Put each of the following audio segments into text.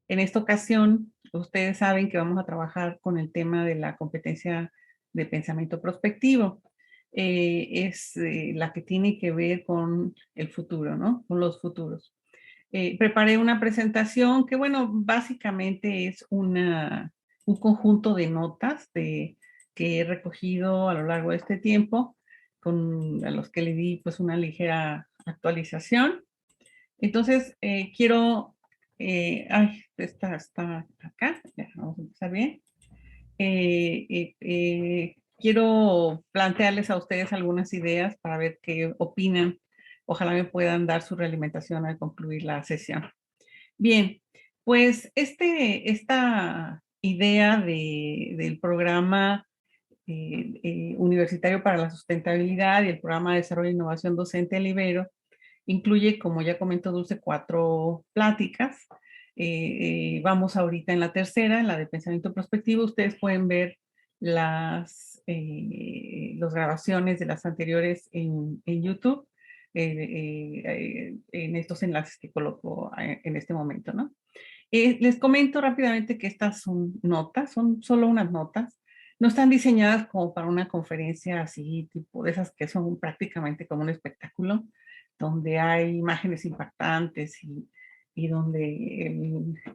En esta ocasión, ustedes saben que vamos a trabajar con el tema de la competencia de pensamiento prospectivo. Es la que tiene que ver con el futuro, ¿no? Con los futuros. Preparé una presentación que, bueno, básicamente es un conjunto de notas que he recogido a lo largo de este tiempo, a los que le di pues una ligera actualización. Entonces, esta está acá, ya, vamos a empezar bien. Quiero plantearles a ustedes algunas ideas para ver qué opinan. Ojalá me puedan dar su realimentación al concluir la sesión. Bien, pues esta idea del programa universitario para la sustentabilidad y el programa de desarrollo e innovación docente en Ibero incluye, como ya comentó Dulce, 4 pláticas. Vamos ahorita en la tercera, en la de pensamiento prospectivo. Ustedes pueden ver las grabaciones de las anteriores en YouTube, en estos enlaces que coloco en este momento, ¿no? Les comento rápidamente que estas son notas, son solo unas notas. No están diseñadas como para una conferencia así, tipo de esas que son prácticamente como un espectáculo, donde hay imágenes impactantes y donde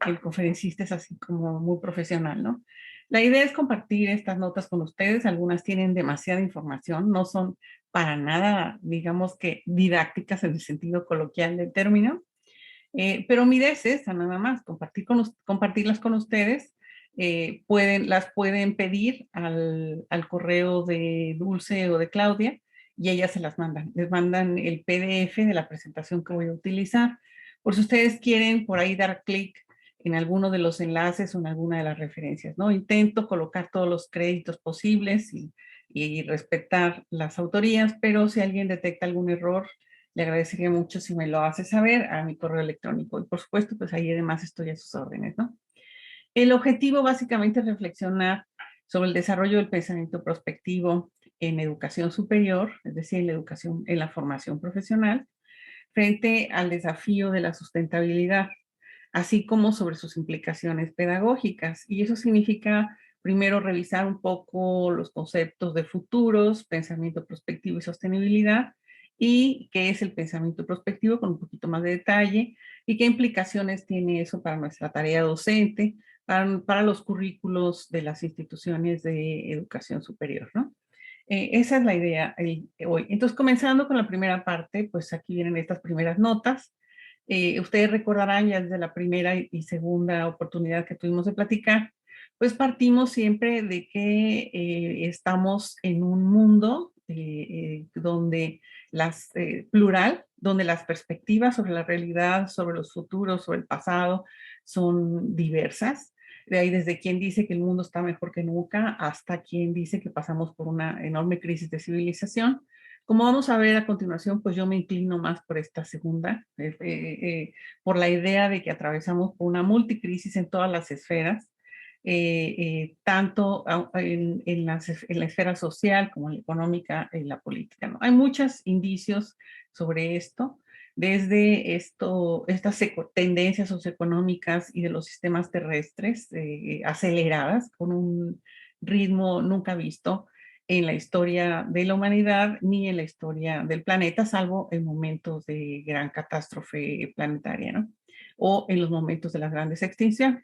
el conferencista es así como muy profesional, ¿no? La idea es compartir estas notas con ustedes. Algunas tienen demasiada información, no son para nada, digamos que didácticas en el sentido coloquial del término. Pero mi idea es esa, nada más, compartirlas con ustedes. Las pueden pedir al correo de Dulce o de Claudia y ellas se las mandan. Les mandan el PDF de la presentación que voy a utilizar. Por si ustedes quieren por ahí dar clic en alguno de los enlaces o en alguna de las referencias, ¿no? Intento colocar todos los créditos posibles y respetar las autorías, pero si alguien detecta algún error, le agradecería mucho si me lo hace saber a mi correo electrónico. Y por supuesto, pues ahí además estoy a sus órdenes, ¿no? El objetivo básicamente es reflexionar sobre el desarrollo del pensamiento prospectivo en educación superior, es decir, en la educación, en la formación profesional, frente al desafío de la sustentabilidad, así como sobre sus implicaciones pedagógicas. Y eso significa primero revisar un poco los conceptos de futuros, pensamiento prospectivo y sostenibilidad, y qué es el pensamiento prospectivo con un poquito más de detalle, y qué implicaciones tiene eso para nuestra tarea docente, para los currículos de las instituciones de educación superior, ¿no? Esa es la idea hoy. Entonces, comenzando con la primera parte, pues aquí vienen estas primeras notas. Ustedes recordarán ya desde la primera y segunda oportunidad que tuvimos de platicar, pues partimos siempre de que estamos en un mundo donde plural, donde las perspectivas sobre la realidad, sobre los futuros, sobre el pasado, son diversas. De ahí desde quien dice que el mundo está mejor que nunca hasta quien dice que pasamos por una enorme crisis de civilización. Como vamos a ver a continuación, pues yo me inclino más por esta segunda, por la idea de que atravesamos por una multicrisis en todas las esferas, tanto en la esfera social como en la económica y la política, ¿no? Hay muchos indicios sobre esto, desde estas tendencias socioeconómicas y de los sistemas terrestres aceleradas con un ritmo nunca visto en la historia de la humanidad ni en la historia del planeta, salvo en momentos de gran catástrofe planetaria, ¿no? O en los momentos de las grandes extinciones.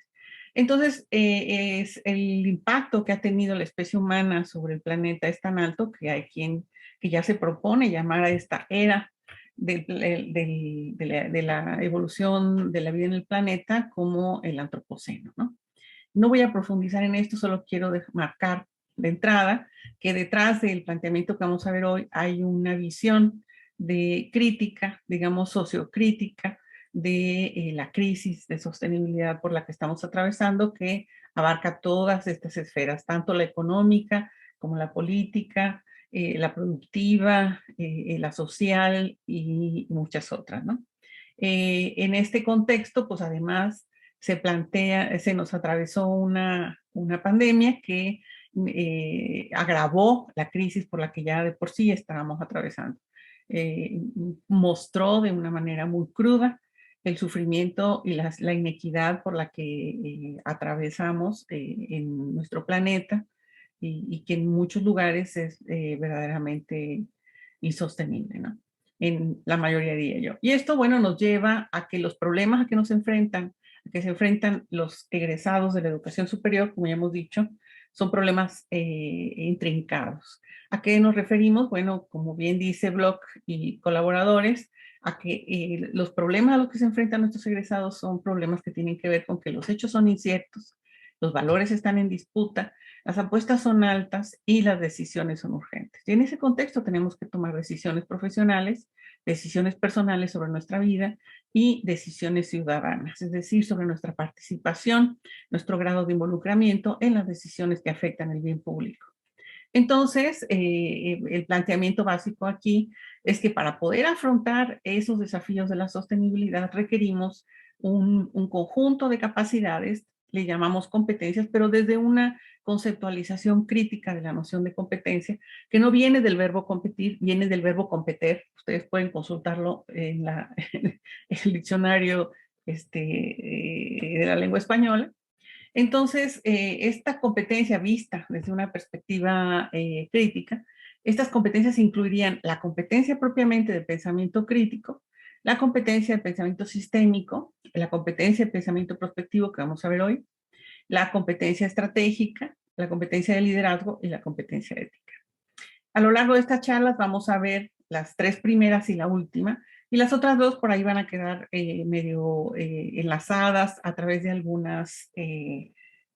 Entonces, es el impacto que ha tenido la especie humana sobre el planeta es tan alto que hay quien que ya se propone llamar a esta era de la evolución de la vida en el planeta como el antropoceno, ¿no? No voy a profundizar en esto, solo quiero marcar de entrada que detrás del planteamiento que vamos a ver hoy hay una visión de crítica, digamos sociocrítica, de la crisis de sostenibilidad por la que estamos atravesando, que abarca todas estas esferas, tanto la económica como la política, la productiva, la social y muchas otras, ¿no? En este contexto, pues además se nos atravesó una pandemia que agravó la crisis por la que ya de por sí estábamos atravesando. Eh, Mostró de una manera muy cruda el sufrimiento y la inequidad por la que atravesamos en nuestro planeta y que en muchos lugares es verdaderamente insostenible, ¿no? En la mayoría diría yo. Y esto, bueno, nos lleva a que los problemas a que nos enfrentan, a que se enfrentan los egresados de la educación superior, como ya hemos dicho, son problemas intrincados. ¿A qué nos referimos? Bueno, como bien dice Bloch y colaboradores, a que los problemas a los que se enfrentan nuestros egresados son problemas que tienen que ver con que los hechos son inciertos, los valores están en disputa, las apuestas son altas y las decisiones son urgentes. Y en ese contexto tenemos que tomar decisiones profesionales, decisiones personales sobre nuestra vida y decisiones ciudadanas, es decir, sobre nuestra participación, nuestro grado de involucramiento en las decisiones que afectan el bien público. Entonces, el planteamiento básico aquí es que para poder afrontar esos desafíos de la sostenibilidad requerimos un conjunto de capacidades, le llamamos competencias, pero desde una conceptualización crítica de la noción de competencia, que no viene del verbo competir, viene del verbo competer. Ustedes pueden consultarlo en el diccionario de la lengua española. Entonces, esta competencia vista desde una perspectiva crítica, estas competencias incluirían la competencia propiamente de pensamiento crítico, la competencia de pensamiento sistémico, la competencia de pensamiento prospectivo que vamos a ver hoy, la competencia estratégica, la competencia de liderazgo y la competencia ética. A lo largo de estas charlas vamos a ver las tres primeras y la última, y las otras dos por ahí van a quedar medio enlazadas a través de algunas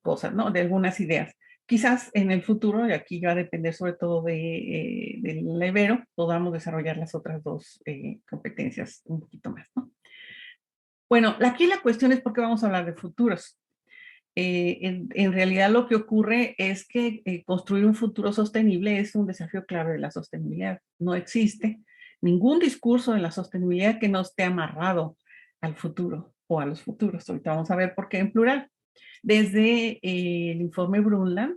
cosas, ¿no? De algunas ideas. Quizás en el futuro, y aquí va a depender sobre todo del Ibero, podamos desarrollar las otras dos competencias un poquito más, ¿no? Bueno, aquí la cuestión es por qué vamos a hablar de futuros. En realidad lo que ocurre es que construir un futuro sostenible es un desafío clave de la sostenibilidad. No existe ningún discurso de la sostenibilidad que no esté amarrado al futuro o a los futuros. Ahorita vamos a ver por qué en plural. Desde el informe Brundtland,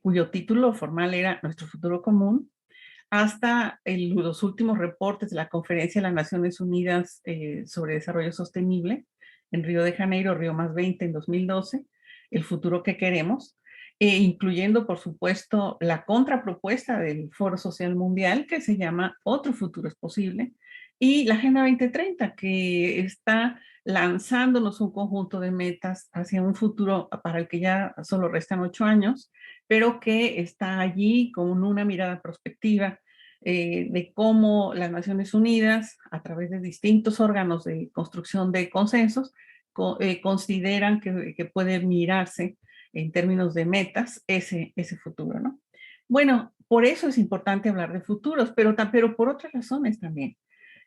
cuyo título formal era Nuestro futuro común, hasta los últimos reportes de la Conferencia de las Naciones Unidas sobre Desarrollo Sostenible en Río de Janeiro, Río +20 en 2012, el futuro que queremos, incluyendo, por supuesto, la contrapropuesta del Foro Social Mundial, que se llama Otro futuro es posible, y la Agenda 2030, que está lanzándonos un conjunto de metas hacia un futuro para el que ya solo restan 8 años, pero que está allí con una mirada prospectiva de cómo las Naciones Unidas, a través de distintos órganos de construcción de consensos, consideran que puede mirarse en términos de metas ese futuro, ¿no? Bueno, por eso es importante hablar de futuros, pero por otras razones también.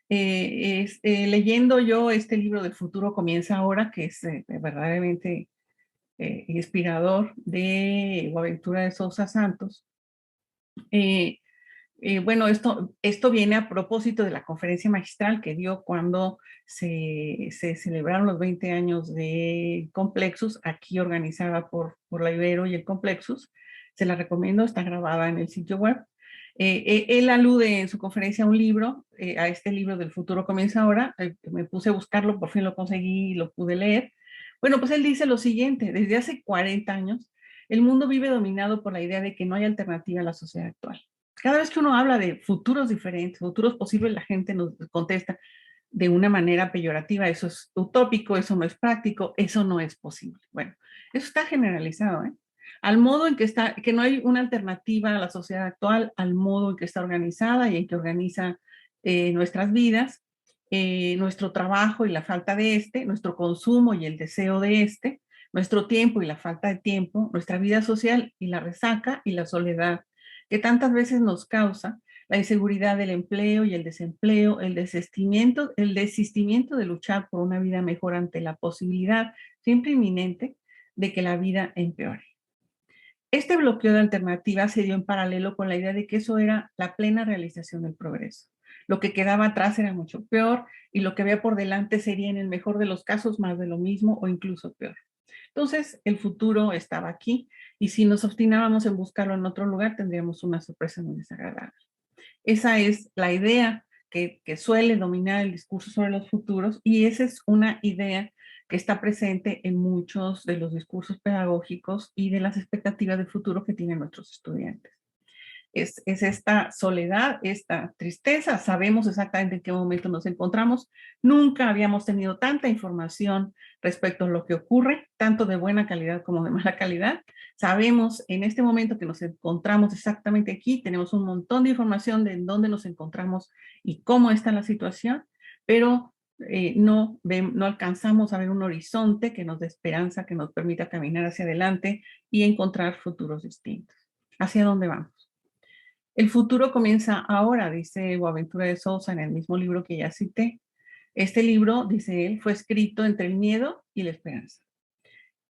Leyendo yo este libro del futuro comienza ahora, que es verdaderamente inspirador, de Boaventura de Sousa Santos, bueno, esto viene a propósito de la conferencia magistral que dio cuando se celebraron los 20 años de Complexus, aquí organizada por la Ibero y el Complexus. Se la recomiendo, está grabada en el sitio web. Él alude en su conferencia a un libro, a este libro del futuro comienza ahora. Me puse a buscarlo, por fin lo conseguí y lo pude leer. Bueno, pues él dice lo siguiente: desde hace 40 años, el mundo vive dominado por la idea de que no hay alternativa a la sociedad actual. Cada vez que uno habla de futuros diferentes, futuros posibles, la gente nos contesta de una manera peyorativa: eso es utópico, eso no es práctico, eso no es posible. Bueno, eso está generalizado, ¿eh? Al modo en que está, que no hay una alternativa a la sociedad actual, al modo en que está organizada y en que organiza nuestras vidas, nuestro trabajo y la falta de este, nuestro consumo y el deseo de este, nuestro tiempo y la falta de tiempo, nuestra vida social y la resaca y la soledad que tantas veces nos causa la inseguridad del empleo y el desempleo, el desistimiento de luchar por una vida mejor ante la posibilidad siempre inminente de que la vida empeore. Este bloqueo de alternativas se dio en paralelo con la idea de que eso era la plena realización del progreso. Lo que quedaba atrás era mucho peor y lo que había por delante sería, en el mejor de los casos, más de lo mismo o incluso peor. Entonces, el futuro estaba aquí y si nos obstinábamos en buscarlo en otro lugar, tendríamos una sorpresa muy desagradable. Esa es la idea que suele dominar el discurso sobre los futuros, y esa es una idea que está presente en muchos de los discursos pedagógicos y de las expectativas de futuro que tienen nuestros estudiantes. Es esta soledad, esta tristeza. Sabemos exactamente en qué momento nos encontramos. Nunca habíamos tenido tanta información respecto a lo que ocurre, tanto de buena calidad como de mala calidad. Sabemos en este momento que nos encontramos exactamente aquí, tenemos un montón de información de en dónde nos encontramos y cómo está la situación, pero no alcanzamos a ver un horizonte que nos dé esperanza, que nos permita caminar hacia adelante y encontrar futuros distintos. ¿Hacia dónde vamos? El futuro comienza ahora, dice Boaventura de Sousa en el mismo libro que ya cité. Este libro, dice él, fue escrito entre el miedo y la esperanza.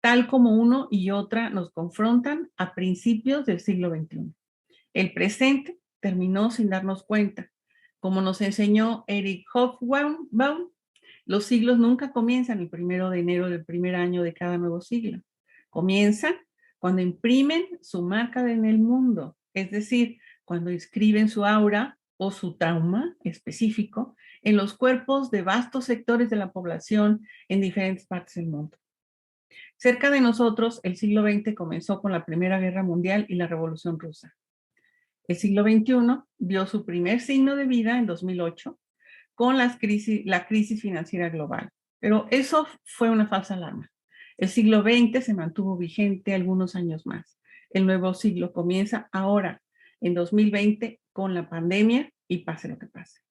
Tal como uno y otra nos confrontan a principios del siglo XXI. El presente terminó sin darnos cuenta. Como nos enseñó Eric Hobsbawm, los siglos nunca comienzan el 1 de enero del primer año de cada nuevo siglo. Comienzan cuando imprimen su marca en el mundo, es decir, cuando inscriben su aura o su trauma específico en los cuerpos de vastos sectores de la población en diferentes partes del mundo. Cerca de nosotros, el siglo XX comenzó con la Primera Guerra Mundial y la Revolución Rusa. El siglo XXI vio su primer signo de vida en 2008 con la crisis financiera global. Pero eso fue una falsa alarma. El siglo XX se mantuvo vigente algunos años más. El nuevo siglo comienza ahora, en 2020, con la pandemia y pase lo que pase.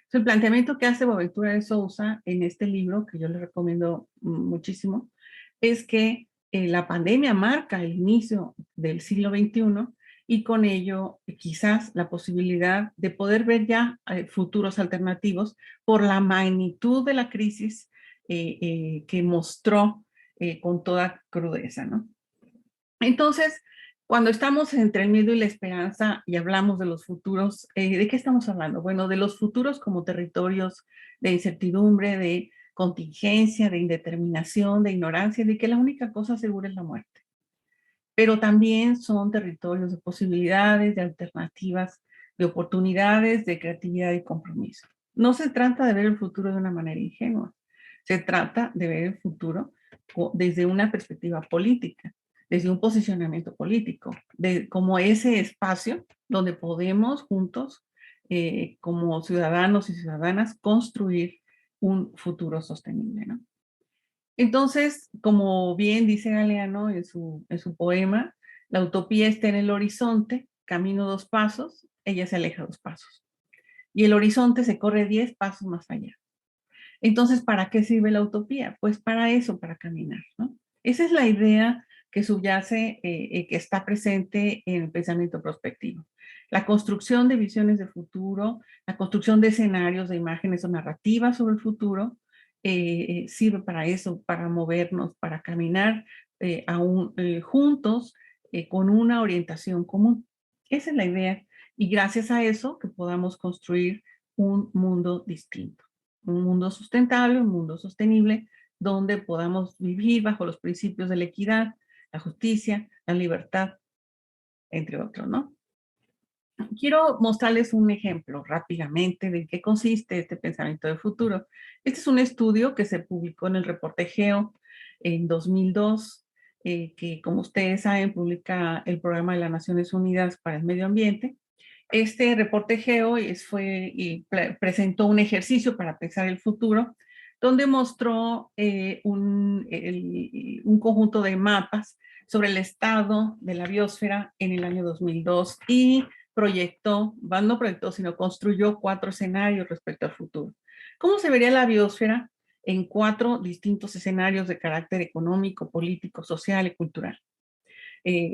Entonces, el planteamiento que hace Boaventura de Sousa en este libro, que yo le recomiendo muchísimo, es que la pandemia marca el inicio del siglo XXI y con ello quizás la posibilidad de poder ver ya futuros alternativos por la magnitud de la crisis que mostró con toda crudeza, ¿no? Entonces, cuando estamos entre el miedo y la esperanza y hablamos de los futuros, ¿de qué estamos hablando? Bueno, de los futuros como territorios de incertidumbre, de contingencia, de indeterminación, de ignorancia, de que la única cosa segura es la muerte. Pero también son territorios de posibilidades, de alternativas, de oportunidades, de creatividad y compromiso. No se trata de ver el futuro de una manera ingenua, se trata de ver el futuro desde una perspectiva política, desde un posicionamiento político, como ese espacio donde podemos juntos, como ciudadanos y ciudadanas, construir un futuro sostenible, ¿no? Entonces, como bien dice Galeano en su poema, la utopía está en el horizonte, camino 2 pasos, ella se aleja 2 pasos. Y el horizonte se corre 10 pasos más allá. Entonces, ¿para qué sirve la utopía? Pues para eso, para caminar, ¿no? Esa es la idea que subyace, que está presente en el pensamiento prospectivo. La construcción de visiones de futuro, la construcción de escenarios, de imágenes o narrativas sobre el futuro, sirve para eso, para movernos, para caminar juntos con una orientación común. Esa es la idea. Y gracias a eso que podamos construir un mundo distinto, un mundo sustentable, un mundo sostenible, donde podamos vivir bajo los principios de la equidad, la justicia, la libertad, entre otros, ¿no? Quiero mostrarles un ejemplo rápidamente de qué consiste este pensamiento de futuro. Este es un estudio que se publicó en el Reporte Geo en 2002, que como ustedes saben publica el Programa de las Naciones Unidas para el Medio Ambiente. Este reporte Geo presentó un ejercicio para pensar el futuro, donde mostró un conjunto de mapas sobre el estado de la biosfera en el año 2002 y no proyectó, sino construyó 4 escenarios respecto al futuro. ¿Cómo se vería la biosfera en 4 distintos escenarios de carácter económico, político, social y cultural?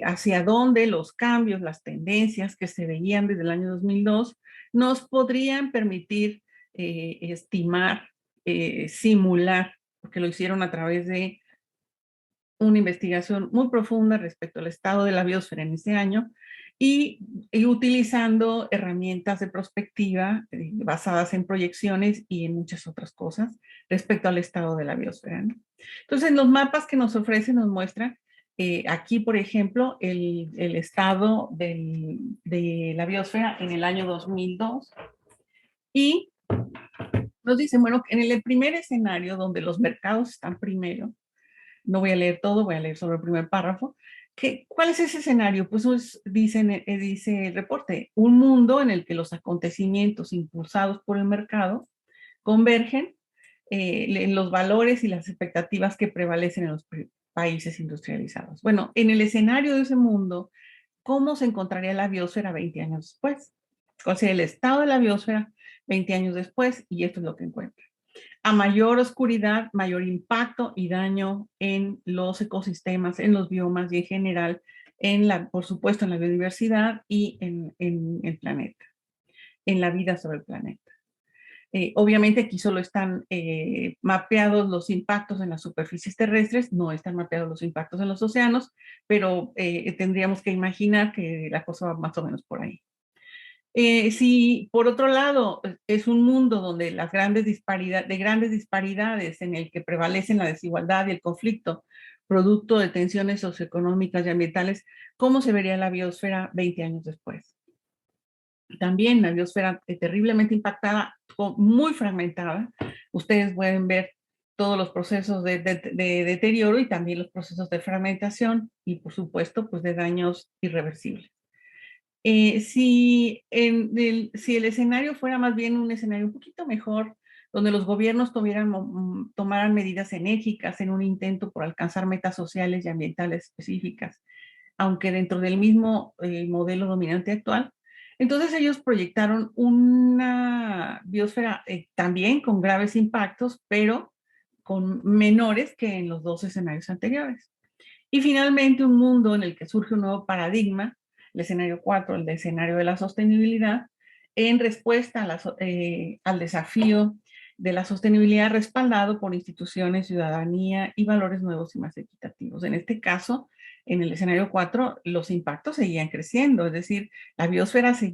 Hacia dónde los cambios, las tendencias que se veían desde el año 2002 nos podrían permitir estimar, simular, porque lo hicieron a través de una investigación muy profunda respecto al estado de la biosfera en ese año y utilizando herramientas de prospectiva basadas en proyecciones y en muchas otras cosas respecto al estado de la biosfera, ¿no? Entonces, los mapas que nos ofrecen nos muestran aquí, por ejemplo, el estado de la biosfera en el año 2002 y Nos dicen, bueno, en el primer escenario donde los mercados están primero, no voy a leer todo, voy a leer solo el primer párrafo. ¿Cuál es ese escenario? Pues dice el reporte, un mundo en el que los acontecimientos impulsados por el mercado convergen en los valores y las expectativas que prevalecen en los países industrializados. Bueno, en el escenario de ese mundo, ¿cómo se encontraría la biosfera 20 años después? ¿Cuál sería el estado de la biosfera 20 años después? Y esto es lo que encuentra. A mayor oscuridad, mayor impacto y daño en los ecosistemas, en los biomas y en general, por supuesto, en la biodiversidad y en el planeta, en la vida sobre el planeta. Obviamente aquí solo están mapeados los impactos en las superficies terrestres, no están mapeados los impactos en los océanos, pero tendríamos que imaginar que la cosa va más o menos por ahí. Si por otro lado es un mundo donde las grandes disparidades en el que prevalecen la desigualdad y el conflicto, producto de tensiones socioeconómicas y ambientales, ¿cómo se vería la biosfera 20 años después? También la biosfera terriblemente impactada, muy fragmentada. Ustedes pueden ver todos los procesos de deterioro y también los procesos de fragmentación y por supuesto pues de daños irreversibles. Si el escenario fuera más bien un escenario un poquito mejor, donde los gobiernos tomaran medidas enérgicas en un intento por alcanzar metas sociales y ambientales específicas, aunque dentro del mismo modelo dominante actual, entonces ellos proyectaron una biosfera también con graves impactos, pero con menores que en los dos escenarios anteriores. Y finalmente un mundo en el que surge un nuevo paradigma, el escenario 4, el escenario de la sostenibilidad, en respuesta al desafío de la sostenibilidad respaldado por instituciones, ciudadanía y valores nuevos y más equitativos. En este caso, en el escenario 4, los impactos seguían creciendo, es decir, la biosfera se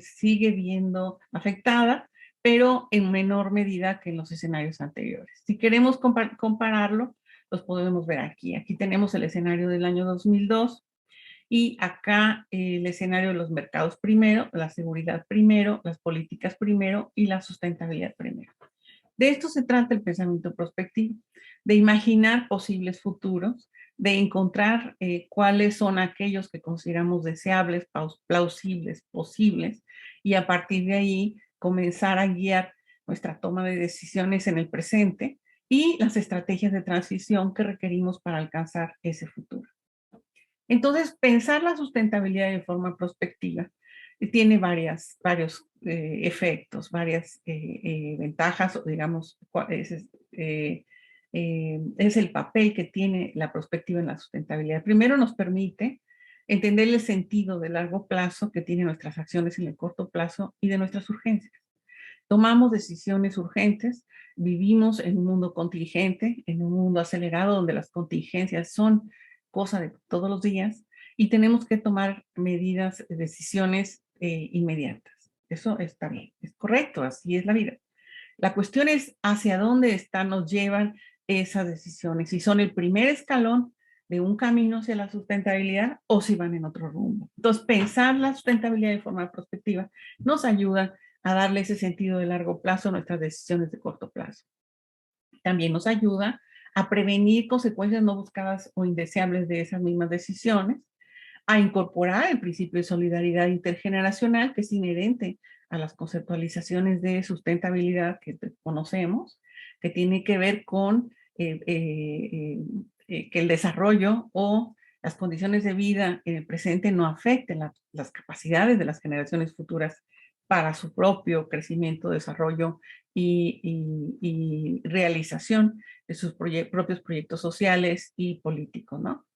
sigue viendo afectada, pero en menor medida que en los escenarios anteriores. Si queremos compararlo, los podemos ver aquí. Aquí tenemos el escenario del año 2002 y acá el escenario de los mercados primero, la seguridad primero, las políticas primero y la sustentabilidad primero. De esto se trata el pensamiento prospectivo, de imaginar posibles futuros, de encontrar cuáles son aquellos que consideramos deseables, plausibles, posibles, y a partir de ahí comenzar a guiar nuestra toma de decisiones en el presente y las estrategias de transición que requerimos para alcanzar ese futuro. Entonces, pensar la sustentabilidad de forma prospectiva tiene varios efectos, varias ventajas, o digamos, es el papel que tiene la prospectiva en la sustentabilidad. Primero nos permite entender el sentido de largo plazo que tienen nuestras acciones en el corto plazo y de nuestras urgencias. Tomamos decisiones urgentes, vivimos en un mundo contingente, en un mundo acelerado donde las contingencias son cosa de todos los días y tenemos que tomar medidas, decisiones inmediatas. Eso está bien, es correcto, así es la vida. La cuestión es hacia dónde nos llevan esas decisiones, si son el primer escalón de un camino hacia la sustentabilidad o si van en otro rumbo. Entonces, pensar la sustentabilidad de forma prospectiva nos ayuda a darle ese sentido de largo plazo a nuestras decisiones de corto plazo. También nos ayuda a prevenir consecuencias no buscadas o indeseables de esas mismas decisiones, a incorporar el principio de solidaridad intergeneracional que es inherente a las conceptualizaciones de sustentabilidad que conocemos, que tiene que ver con que el desarrollo o las condiciones de vida en el presente no afecten las capacidades de las generaciones futuras para su propio crecimiento, desarrollo y realización de sus propios proyectos sociales y políticos, ¿no?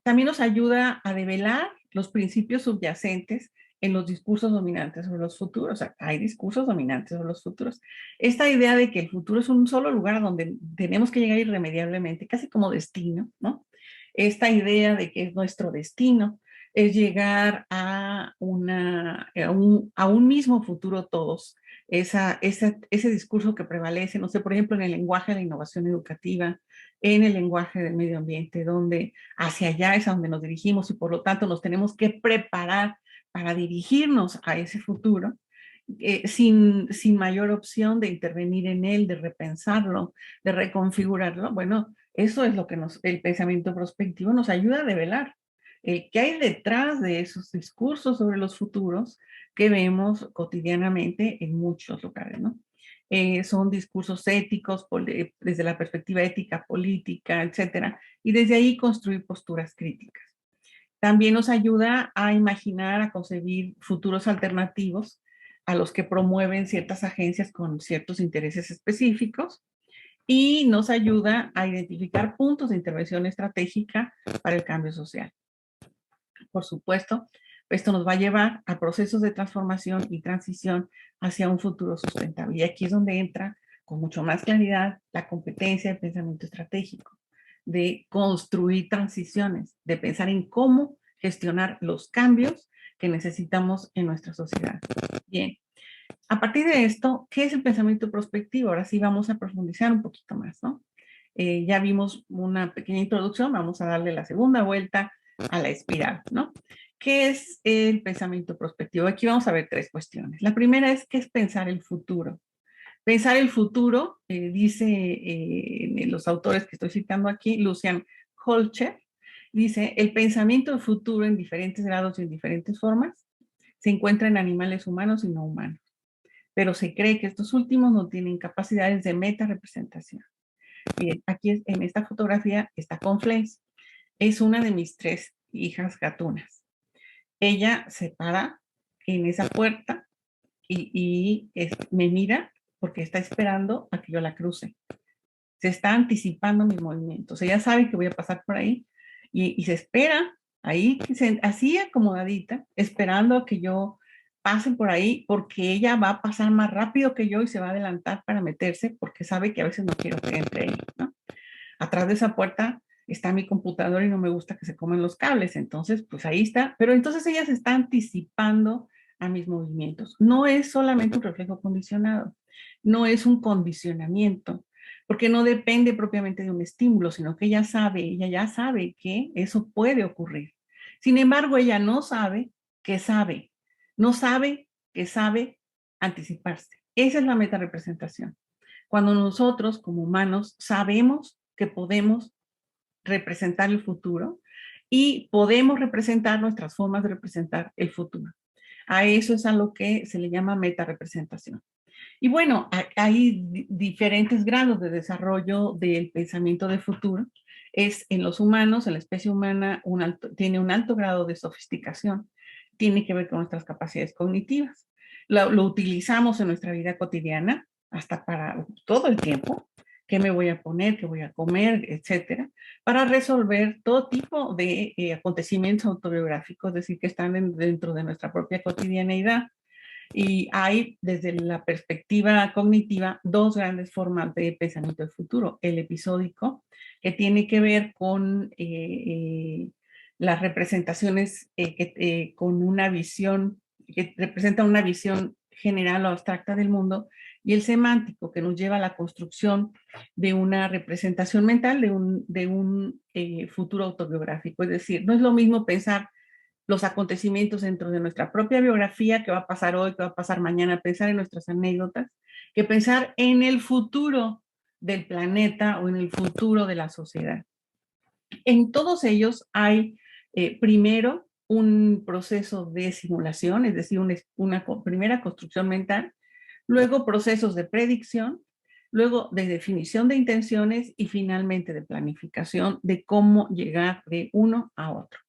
También nos ayuda a develar los principios subyacentes en los discursos dominantes sobre los futuros. O sea, hay discursos dominantes sobre los futuros. Esta idea de que el futuro es un solo lugar a donde tenemos que llegar irremediablemente, casi como destino, ¿no? Esta idea de que es nuestro destino, es llegar a un mismo futuro todos. Ese discurso que prevalece, no sé, por ejemplo, en el lenguaje de la innovación educativa, en el lenguaje del medio ambiente, donde hacia allá es a donde nos dirigimos y por lo tanto nos tenemos que preparar para dirigirnos a ese futuro. sin mayor opción de intervenir en él, de repensarlo, de reconfigurarlo. Bueno, eso es lo que el pensamiento prospectivo nos ayuda a develar. ¿Qué hay detrás de esos discursos sobre los futuros que vemos cotidianamente en muchos lugares, ¿no? Son discursos éticos, desde la perspectiva ética, política, etcétera, y desde ahí construir posturas críticas. También nos ayuda a imaginar, a concebir futuros alternativos a los que promueven ciertas agencias con ciertos intereses específicos y nos ayuda a identificar puntos de intervención estratégica para el cambio social. Por supuesto, esto nos va a llevar a procesos de transformación y transición hacia un futuro sustentable. Y aquí es donde entra con mucho más claridad la competencia de pensamiento estratégico, de construir transiciones, de pensar en cómo gestionar los cambios que necesitamos en nuestra sociedad. Bien, a partir de esto, ¿qué es el pensamiento prospectivo? Ahora sí vamos a profundizar un poquito más, ¿no? Ya vimos una pequeña introducción, vamos a darle la segunda vuelta a la espiral, ¿no? ¿Qué es el pensamiento prospectivo? Aquí vamos a ver tres cuestiones. La primera es, ¿qué es pensar el futuro? Pensar el futuro, dice los autores que estoy citando aquí, Lucian Holcher, dice, el pensamiento del futuro en diferentes grados y en diferentes formas se encuentra en animales humanos y no humanos, pero se cree que estos últimos no tienen capacidades de meta representación. Bien, aquí en esta fotografía está Conflace, es una de mis tres hijas gatunas. Ella se para en esa puerta y me mira porque está esperando a que yo la cruce. Se está anticipando mis movimientos. Ella sabe que voy a pasar por ahí y se espera ahí, así acomodadita, esperando a que yo pase por ahí porque ella va a pasar más rápido que yo y se va a adelantar para meterse porque sabe que a veces no quiero que entre ahí, ¿no? Atrás de esa puerta está mi computadora y no me gusta que se coman los cables, entonces pues ahí está, pero entonces ella se está anticipando a mis movimientos. No es solamente un reflejo condicionado, no es un condicionamiento, porque no depende propiamente de un estímulo, sino que ella ya sabe que eso puede ocurrir. Sin embargo, ella no sabe que sabe, no sabe que sabe anticiparse. Esa es la metarepresentación. Cuando nosotros como humanos sabemos que podemos representar el futuro y podemos representar nuestras formas de representar el futuro. A eso es a lo que se le llama metarepresentación. Y bueno, hay diferentes grados de desarrollo del pensamiento de futuro. Es en los humanos, en la especie humana, tiene un alto grado de sofisticación. Tiene que ver con nuestras capacidades cognitivas. Lo utilizamos en nuestra vida cotidiana, hasta para todo el tiempo. ¿Qué me voy a poner? ¿Qué voy a comer? Etcétera. Para resolver todo tipo de acontecimientos autobiográficos, es decir, que están dentro de nuestra propia cotidianeidad. Y hay, desde la perspectiva cognitiva, dos grandes formas de pensamiento del futuro. El episódico, que tiene que ver con las representaciones con una visión, que representa una visión general o abstracta del mundo, y el semántico, que nos lleva a la construcción de una representación mental de un futuro autobiográfico. Es decir, no es lo mismo pensar los acontecimientos dentro de nuestra propia biografía, qué va a pasar hoy, qué va a pasar mañana, pensar en nuestras anécdotas, que pensar en el futuro del planeta o en el futuro de la sociedad. En todos ellos hay primero un proceso de simulación, es decir, una primera construcción mental, luego procesos de predicción, luego de definición de intenciones y finalmente de planificación de cómo llegar de uno a otro.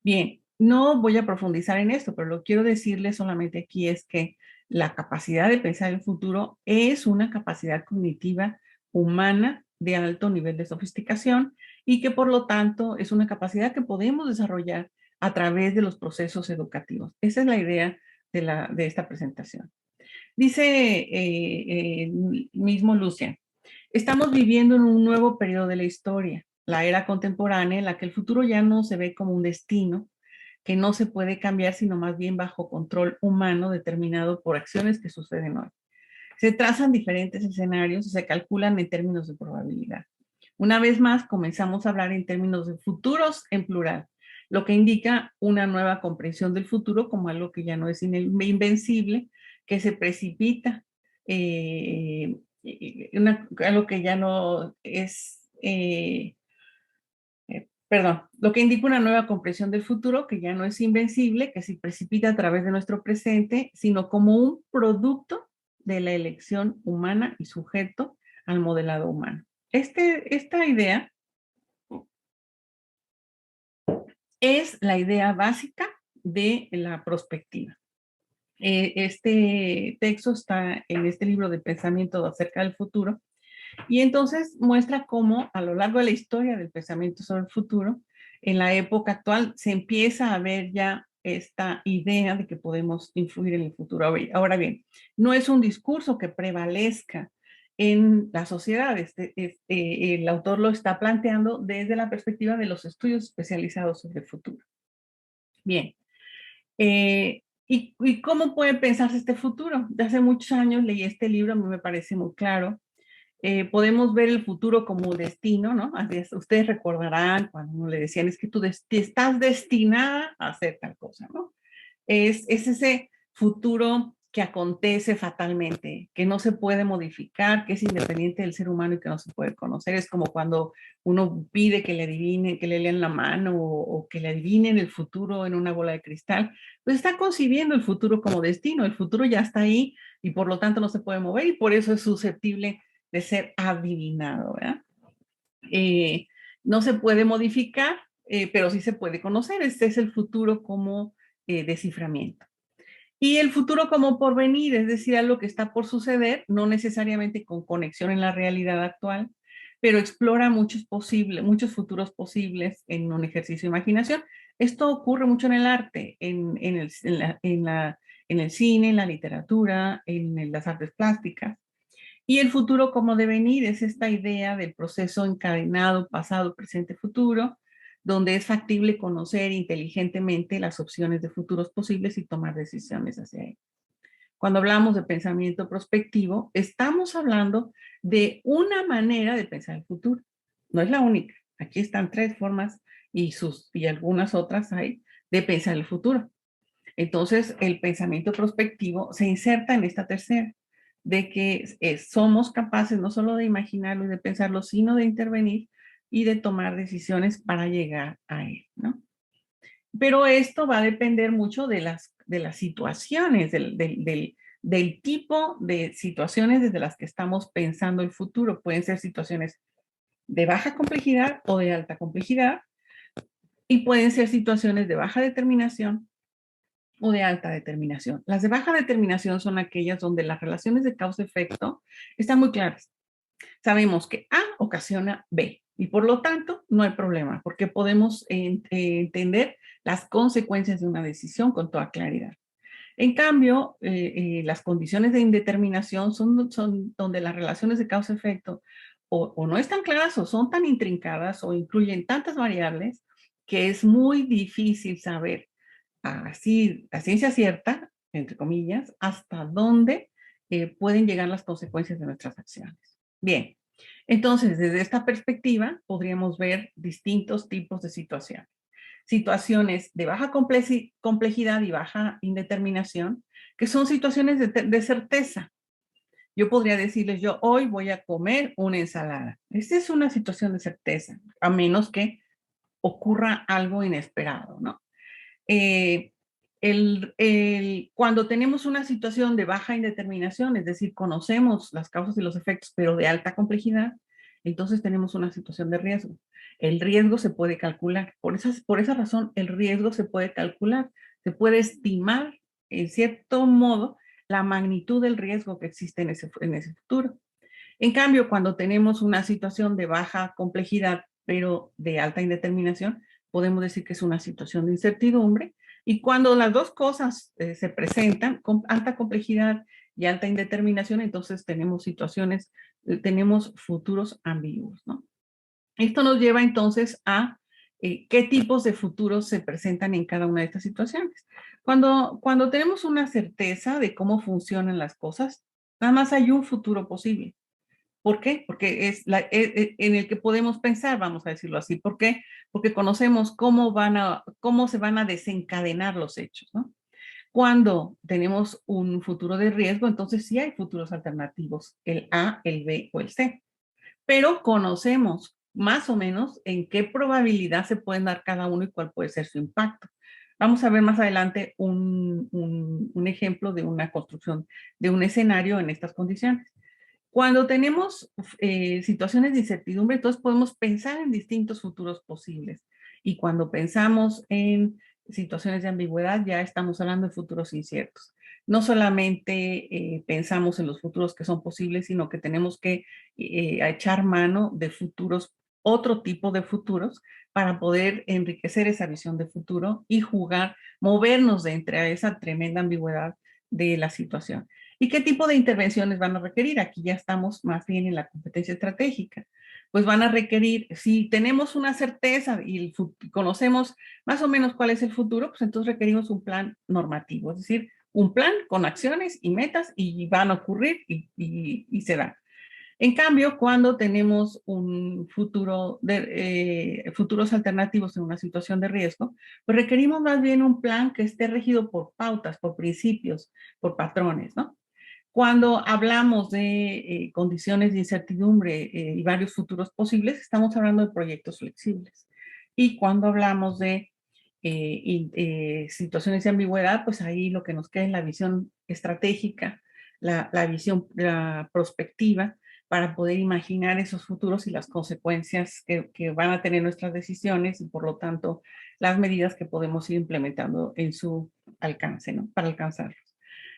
Bien, no voy a profundizar en esto, pero lo que quiero decirles solamente aquí es que la capacidad de pensar el futuro es una capacidad cognitiva humana de alto nivel de sofisticación y que por lo tanto es una capacidad que podemos desarrollar a través de los procesos educativos. Esa es la idea de esta presentación. Dice mismo Lucian, estamos viviendo en un nuevo periodo de la historia, la era contemporánea, en la que el futuro ya no se ve como un destino, que no se puede cambiar, sino más bien bajo control humano determinado por acciones que suceden hoy. Se trazan diferentes escenarios y se calculan en términos de probabilidad. Una vez más, comenzamos a hablar en términos de futuros en plural, lo que indica una nueva comprensión del futuro como algo que ya no es invencible, que se precipita, algo que ya no es, perdón, lo que indica una nueva comprensión del futuro, que ya no es invencible, que se precipita a través de nuestro presente, sino como un producto de la elección humana y sujeto al modelado humano. Esta idea es la idea básica de la prospectiva. Este texto está en este libro de pensamiento acerca del futuro y entonces muestra cómo a lo largo de la historia del pensamiento sobre el futuro, en la época actual se empieza a ver ya esta idea de que podemos influir en el futuro. Ahora bien, no es un discurso que prevalezca en la sociedad. El autor lo está planteando desde la perspectiva de los estudios especializados sobre el futuro. Bien, ¿y cómo puede pensarse este futuro? De hace muchos años leí este libro, a mí me parece muy claro. Podemos ver el futuro como destino, ¿no? Así es, ustedes recordarán cuando uno le decían, es que tú estás destinada a hacer tal cosa, ¿no? Es ese futuro que acontece fatalmente, que no se puede modificar, que es independiente del ser humano y que no se puede conocer. Es como cuando uno pide que le adivinen, que le lean la mano o que le adivinen el futuro en una bola de cristal, pues está concibiendo el futuro como destino. El futuro ya está ahí y por lo tanto no se puede mover y por eso es susceptible de ser adivinado, ¿verdad? Eh, no se puede modificar, pero sí se puede conocer. Este es el futuro como desciframiento. Y el futuro como porvenir, es decir, algo que está por suceder, no necesariamente con conexión en la realidad actual, pero explora muchos futuros posibles en un ejercicio de imaginación. Esto ocurre mucho en el arte, en el cine, en la literatura, en las artes plásticas. Y el futuro como devenir es esta idea del proceso encadenado, pasado, presente, futuro, donde es factible conocer inteligentemente las opciones de futuros posibles y tomar decisiones hacia ellos. Cuando hablamos de pensamiento prospectivo, estamos hablando de una manera de pensar el futuro. No es la única. Aquí están tres formas y algunas otras hay de pensar el futuro. Entonces, el pensamiento prospectivo se inserta en esta tercera, de que somos capaces no solo de imaginarlo y de pensarlo, sino de intervenir y de tomar decisiones para llegar a él, ¿no? Pero esto va a depender mucho de las situaciones, del tipo de situaciones desde las que estamos pensando el futuro. Pueden ser situaciones de baja complejidad o de alta complejidad y pueden ser situaciones de baja determinación o de alta determinación. Las de baja determinación son aquellas donde las relaciones de causa-efecto están muy claras. Sabemos que A ocasiona B y por lo tanto no hay problema porque podemos entender las consecuencias de una decisión con toda claridad. En cambio, las condiciones de indeterminación son donde las relaciones de causa-efecto o no están claras o son tan intrincadas o incluyen tantas variables que es muy difícil saber así, la ciencia cierta, entre comillas, hasta dónde pueden llegar las consecuencias de nuestras acciones. Bien, entonces, desde esta perspectiva, podríamos ver distintos tipos de situaciones. Situaciones de baja complejidad y baja indeterminación, que son situaciones de certeza. Yo podría decirles, yo hoy voy a comer una ensalada. Esta es una situación de certeza, a menos que ocurra algo inesperado, ¿no? Eh, cuando tenemos una situación de baja indeterminación, es decir, conocemos las causas y los efectos, pero de alta complejidad, entonces tenemos una situación de riesgo. El riesgo se puede calcular. Por esa razón, el riesgo se puede calcular. Se puede estimar, en cierto modo, la magnitud del riesgo que existe en ese futuro. En cambio, cuando tenemos una situación de baja complejidad, pero de alta indeterminación, podemos decir que es una situación de incertidumbre. Y cuando las dos cosas se presentan con alta complejidad y alta indeterminación, entonces tenemos situaciones, tenemos futuros ambiguos, ¿no? Esto nos lleva entonces a qué tipos de futuros se presentan en cada una de estas situaciones. Cuando tenemos una certeza de cómo funcionan las cosas, nada más hay un futuro posible. ¿Por qué? Porque en el que podemos pensar, vamos a decirlo así. ¿Por qué? Porque conocemos cómo se van a desencadenar los hechos, ¿no? Cuando tenemos un futuro de riesgo, entonces sí hay futuros alternativos, el A, el B o el C. Pero conocemos más o menos en qué probabilidad se pueden dar cada uno y cuál puede ser su impacto. Vamos a ver más adelante un ejemplo de una construcción de un escenario en estas condiciones. Cuando tenemos situaciones de incertidumbre, entonces podemos pensar en distintos futuros posibles. Y cuando pensamos en situaciones de ambigüedad, ya estamos hablando de futuros inciertos. No solamente pensamos en los futuros que son posibles, sino que tenemos que echar mano de futuros, otro tipo de futuros, para poder enriquecer esa visión de futuro y jugar, movernos de entre esa tremenda ambigüedad de la situación. ¿Y qué tipo de intervenciones van a requerir? Aquí ya estamos más bien en la competencia estratégica. Pues van a requerir, si tenemos una certeza y conocemos más o menos cuál es el futuro, pues entonces requerimos un plan normativo, es decir, un plan con acciones y metas y van a ocurrir y se dan. En cambio, cuando tenemos un futuro futuros alternativos en una situación de riesgo, pues requerimos más bien un plan que esté regido por pautas, por principios, por patrones, ¿no? Cuando hablamos de condiciones de incertidumbre y varios futuros posibles, estamos hablando de proyectos flexibles. Y cuando hablamos de situaciones de ambigüedad, pues ahí lo que nos queda es la visión estratégica, la visión la prospectiva, para poder imaginar esos futuros y las consecuencias que van a tener nuestras decisiones y por lo tanto las medidas que podemos ir implementando en su alcance, ¿no? Para alcanzarlos.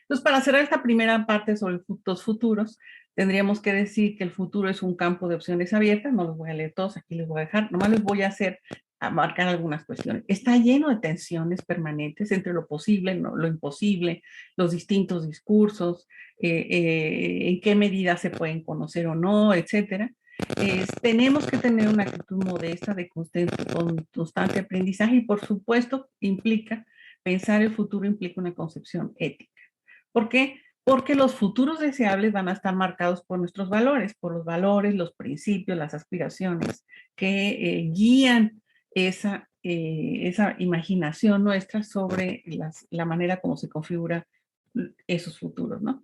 Entonces, para cerrar esta primera parte sobre los futuros, tendríamos que decir que el futuro es un campo de opciones abiertas. No los voy a leer todos, aquí les voy a dejar. Nomás les voy a hacer, a marcar algunas cuestiones. Está lleno de tensiones permanentes entre lo posible, ¿no? Lo imposible, los distintos discursos, en qué medida se pueden conocer o no, etcétera. Tenemos que tener una actitud modesta de constante aprendizaje y, por supuesto, pensar el futuro implica una concepción ética. ¿Por qué? Porque los futuros deseables van a estar marcados por nuestros valores, por los valores, los principios, las aspiraciones que guían esa imaginación nuestra sobre la manera como se configura esos futuros, ¿no?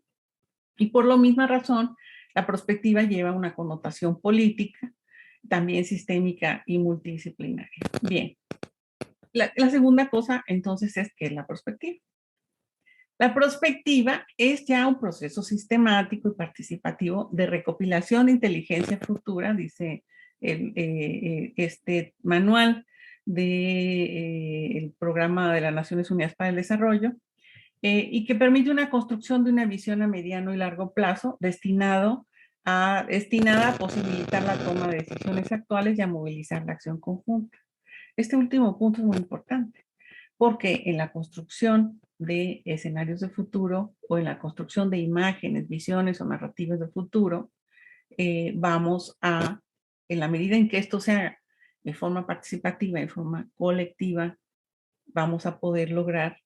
Y por la misma razón, la perspectiva lleva una connotación política, también sistémica y multidisciplinaria. Bien, la segunda cosa entonces es ¿qué es la perspectiva? La prospectiva es ya un proceso sistemático y participativo de recopilación de inteligencia futura, dice este manual del Programa de las Naciones Unidas para el Desarrollo, y que permite una construcción de una visión a mediano y largo plazo destinada a posibilitar la toma de decisiones actuales y a movilizar la acción conjunta. Este último punto es muy importante porque en la construcción de escenarios de futuro o en la construcción de imágenes, visiones o narrativas de futuro, vamos a, en la medida en que esto sea de forma participativa, de forma colectiva, vamos a poder lograr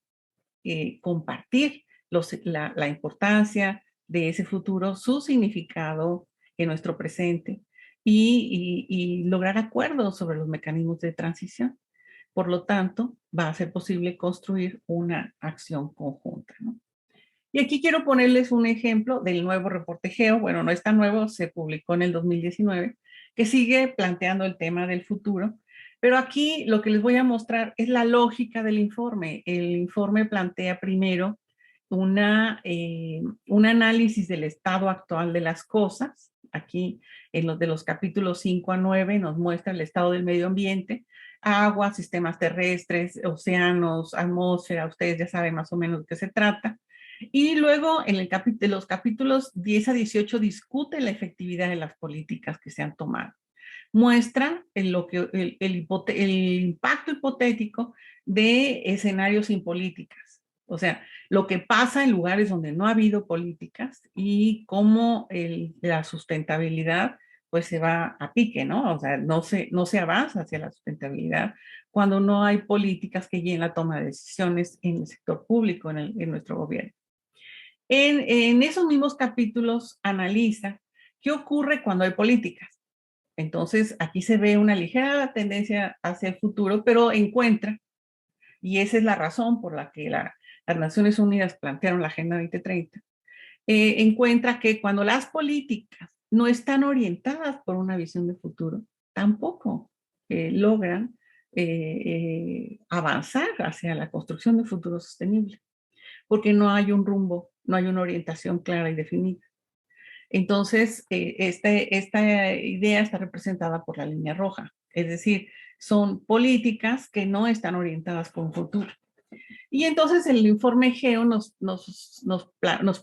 compartir la importancia de ese futuro, su significado en nuestro presente y lograr acuerdos sobre los mecanismos de transición. Por lo tanto, va a ser posible construir una acción conjunta, ¿no? Y aquí quiero ponerles un ejemplo del nuevo reporte GEO. Bueno, no es tan nuevo, se publicó en el 2019, que sigue planteando el tema del futuro. Pero aquí lo que les voy a mostrar es la lógica del informe. El informe plantea primero un análisis del estado actual de las cosas. Aquí en los de los capítulos 5 a 9 nos muestra el estado del medio ambiente, agua, sistemas terrestres, océanos, atmósfera. Ustedes ya saben más o menos de qué se trata. Y luego en los capítulos 10 a 18 discute la efectividad de las políticas que se han tomado. Muestra el impacto hipotético de escenarios sin políticas. O sea, lo que pasa en lugares donde no ha habido políticas y cómo la sustentabilidad pues se va a pique, ¿no? O sea, no se avanza hacia la sustentabilidad cuando no hay políticas que guíen la toma de decisiones en el sector público, en nuestro gobierno. En esos mismos capítulos analiza qué ocurre cuando hay políticas. Entonces, aquí se ve una ligera tendencia hacia el futuro, pero encuentra, y esa es la razón por la que las Naciones Unidas plantearon la Agenda 2030, encuentra que cuando las políticas no están orientadas por una visión de futuro, tampoco logran avanzar hacia la construcción de futuro sostenible, porque no hay un rumbo, no hay una orientación clara y definida. Entonces, esta idea está representada por la línea roja, es decir, son políticas que no están orientadas con futuro. Y entonces el informe GEO nos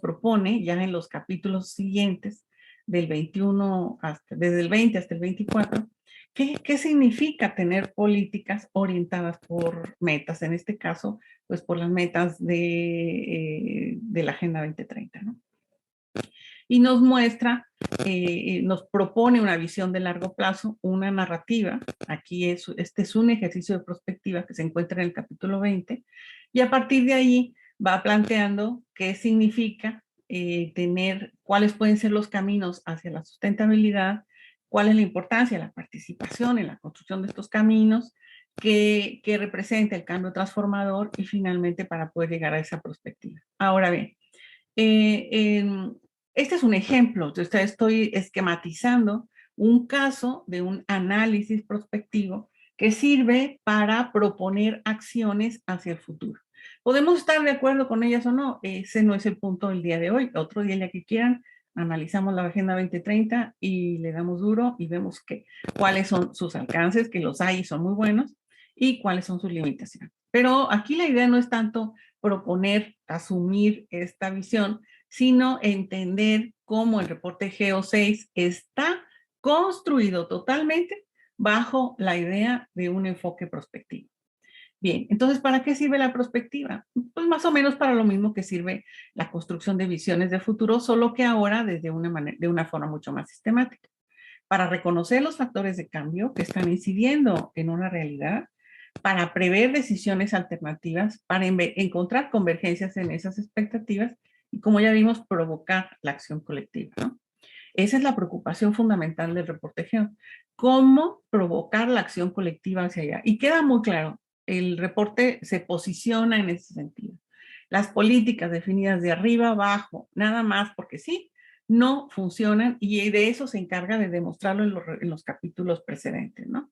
propone, ya en los capítulos siguientes, del 21 hasta, desde el 20 hasta el 24, ¿qué significa tener políticas orientadas por metas? En este caso, pues por las metas de la Agenda 2030, ¿no? Y nos muestra, nos propone una visión de largo plazo, una narrativa. Aquí este es un ejercicio de prospectiva que se encuentra en el capítulo 20, y a partir de ahí va planteando qué significa cuáles pueden ser los caminos hacia la sustentabilidad, cuál es la importancia de la participación en la construcción de estos caminos, que representa el cambio transformador y finalmente para poder llegar a esa perspectiva. Ahora bien, eh, este es un ejemplo, estoy esquematizando un caso de un análisis prospectivo que sirve para proponer acciones hacia el futuro. Podemos estar de acuerdo con ellas o no, ese no es el punto del día de hoy. Otro día, ya que quieran, analizamos la Agenda 2030 y le damos duro y vemos cuáles son sus alcances, que los hay y son muy buenos, y cuáles son sus limitaciones. Pero aquí la idea no es tanto proponer, asumir esta visión, sino entender cómo el reporte GEO6 está construido totalmente bajo la idea de un enfoque prospectivo. Bien, entonces, ¿para qué sirve la prospectiva? Pues más o menos para lo mismo que sirve la construcción de visiones de futuro, solo que ahora de una forma mucho más sistemática. Para reconocer los factores de cambio que están incidiendo en una realidad, para prever decisiones alternativas, para encontrar convergencias en esas expectativas y, como ya vimos, provocar la acción colectiva, ¿no? Esa es la preocupación fundamental del reporte GEO. ¿Cómo provocar la acción colectiva hacia allá? Y queda muy claro, el reporte se posiciona en ese sentido. Las políticas definidas de arriba abajo, nada más porque sí, no funcionan, y de eso se encarga de demostrarlo en los capítulos precedentes, ¿no?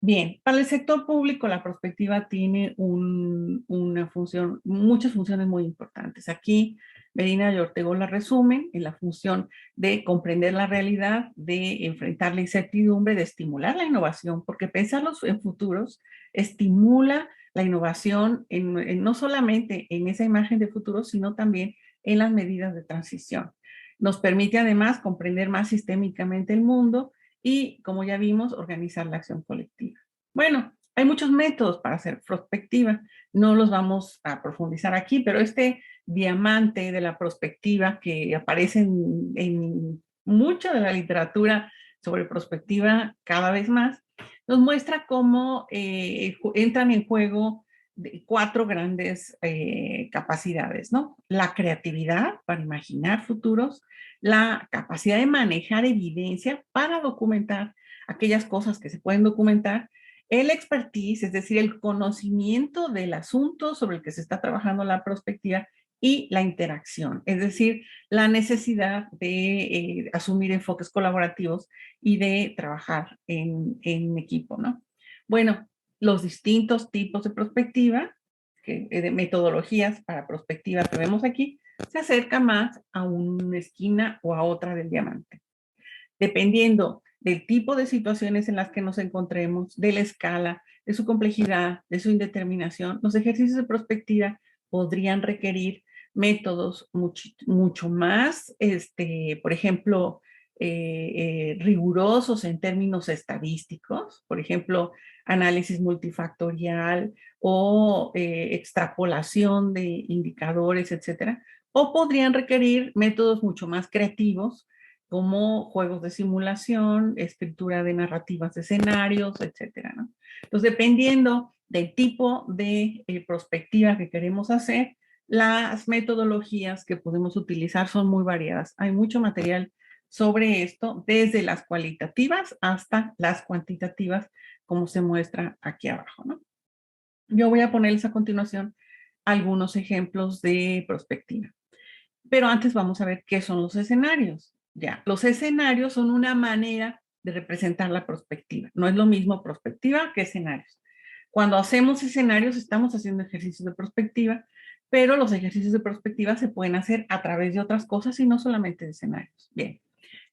Bien, para el sector público la prospectiva tiene una función, muchas funciones muy importantes. Aquí Medina y Ortega la resumen en la función de comprender la realidad, de enfrentar la incertidumbre, de estimular la innovación, porque pensar en futuros estimula la innovación no solamente en esa imagen de futuro, sino también en las medidas de transición. Nos permite además comprender más sistémicamente el mundo y, como ya vimos, organizar la acción colectiva. Bueno, hay muchos métodos para hacer prospectiva, no los vamos a profundizar aquí, pero este diamante de la prospectiva que aparece en mucha de la literatura sobre prospectiva cada vez más, nos muestra cómo entran en juego cuatro grandes capacidades, ¿no? La creatividad para imaginar futuros, la capacidad de manejar evidencia para documentar aquellas cosas que se pueden documentar, el expertise, es decir, el conocimiento del asunto sobre el que se está trabajando la prospectiva, y la interacción, es decir, la necesidad de asumir enfoques colaborativos y de trabajar en equipo, ¿no? Bueno, los distintos tipos de prospectiva, de metodologías para prospectiva que vemos aquí, se acerca más a una esquina o a otra del diamante. Dependiendo del tipo de situaciones en las que nos encontremos, de la escala, de su complejidad, de su indeterminación, los ejercicios de prospectiva podrían requerir métodos mucho más, por ejemplo, rigurosos en términos estadísticos, por ejemplo, análisis multifactorial o extrapolación de indicadores, etcétera, o podrían requerir métodos mucho más creativos, como juegos de simulación, escritura de narrativas de escenarios, etcétera, ¿no? Entonces, dependiendo del tipo de prospectiva que queremos hacer, las metodologías que podemos utilizar son muy variadas. Hay mucho material sobre esto, desde las cualitativas hasta las cuantitativas, como se muestra aquí abajo, ¿no? Yo voy a ponerles a continuación algunos ejemplos de prospectiva. Pero antes vamos a ver qué son los escenarios. Ya, los escenarios son una manera de representar la prospectiva. No es lo mismo prospectiva que escenarios. Cuando hacemos escenarios estamos haciendo ejercicios de prospectiva, pero los ejercicios de prospectiva se pueden hacer a través de otras cosas y no solamente de escenarios. Bien.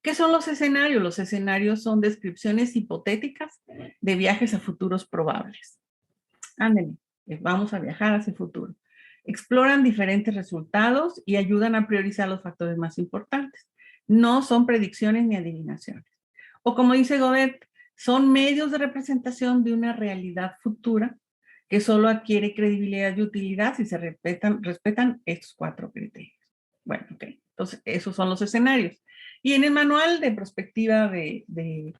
¿Qué son los escenarios? Los escenarios son descripciones hipotéticas de viajes a futuros probables. Ándale, vamos a viajar hacia el futuro. Exploran diferentes resultados y ayudan a priorizar los factores más importantes. No son predicciones ni adivinaciones. O como dice Godet, son medios de representación de una realidad futura que solo adquiere credibilidad y utilidad si se respetan estos 4 criterios. Bueno, ok. Entonces, esos son los escenarios. Y en el manual de prospectiva del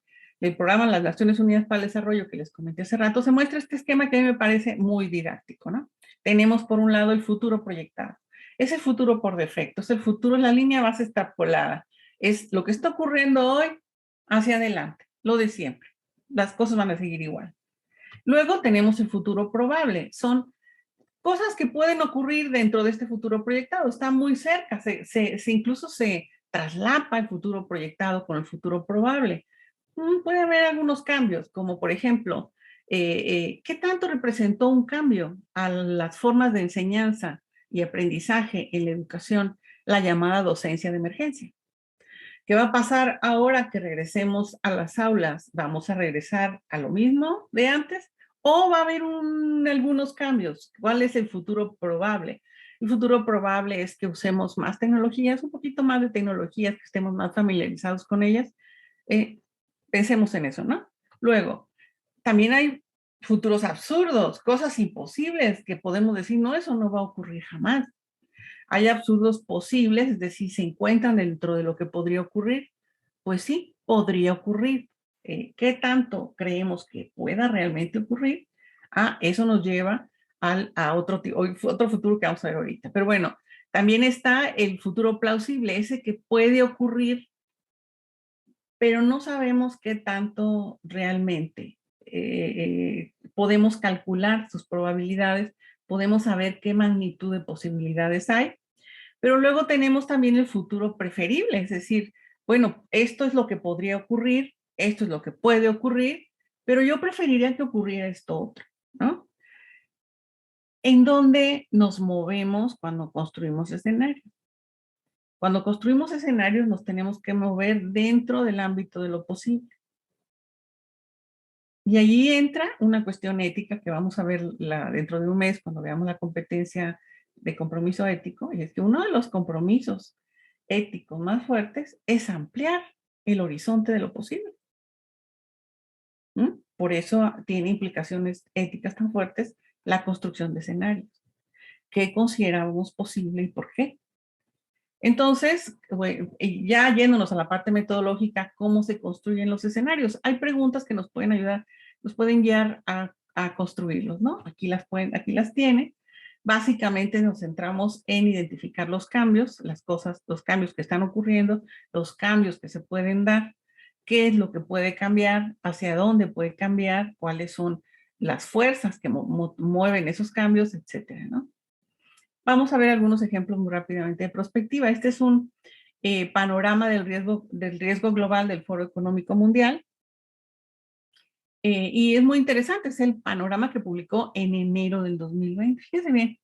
programa de las Naciones Unidas para el Desarrollo que les comenté hace rato, se muestra este esquema que a mí me parece muy didáctico, ¿no? Tenemos por un lado el futuro proyectado. Es el futuro por defecto, es el futuro, es la línea base extrapolada. Es lo que está ocurriendo hoy hacia adelante, lo de siempre. Las cosas van a seguir igual. Luego tenemos el futuro probable. Son cosas que pueden ocurrir dentro de este futuro proyectado. Está muy cerca, incluso se traslapa el futuro proyectado con el futuro probable. Puede haber algunos cambios, como por ejemplo, ¿qué tanto representó un cambio a las formas de enseñanza y aprendizaje en la educación, la llamada docencia de emergencia? ¿Qué va a pasar ahora que regresemos a las aulas? ¿Vamos a regresar a lo mismo de antes? ¿O va a haber algunos cambios? ¿Cuál es el futuro probable? El futuro probable es que usemos más tecnologías, un poquito más de tecnologías, que estemos más familiarizados con ellas. Pensemos en eso, ¿no? Luego, también hay futuros absurdos, cosas imposibles que podemos decir, no, eso no va a ocurrir jamás. Hay absurdos posibles, es decir, se encuentran dentro de lo que podría ocurrir. Pues sí, podría ocurrir. ¿Qué tanto creemos que pueda realmente ocurrir? Eso nos lleva a otro futuro que vamos a ver ahorita. Pero bueno, también está el futuro plausible, ese que puede ocurrir, pero no sabemos qué tanto realmente podemos calcular sus probabilidades, podemos saber qué magnitud de posibilidades hay. Pero luego tenemos también el futuro preferible, es decir, bueno, esto es lo que podría ocurrir, esto es lo que puede ocurrir, pero yo preferiría que ocurriera esto otro, ¿no? ¿En dónde nos movemos cuando construimos escenarios? Cuando construimos escenarios nos tenemos que mover dentro del ámbito de lo posible. Y allí entra una cuestión ética que vamos a ver dentro de un mes cuando veamos la competencia de compromiso ético, y es que uno de los compromisos éticos más fuertes es ampliar el horizonte de lo posible. Por eso tiene implicaciones éticas tan fuertes la construcción de escenarios. ¿Qué consideramos posible y por qué? Entonces, bueno, ya yéndonos a la parte metodológica, ¿cómo se construyen los escenarios? Hay preguntas que nos pueden ayudar, nos pueden guiar a construirlos, ¿no? Aquí las tiene. Básicamente nos centramos en identificar los cambios, los cambios que están ocurriendo, los cambios que se pueden dar, qué es lo que puede cambiar, hacia dónde puede cambiar, cuáles son las fuerzas que mueven esos cambios, etcétera, ¿no? Vamos a ver algunos ejemplos muy rápidamente de prospectiva. Este es un panorama del riesgo global del Foro Económico Mundial. Y es muy interesante, es el panorama que publicó en enero del 2020. Fíjense bien,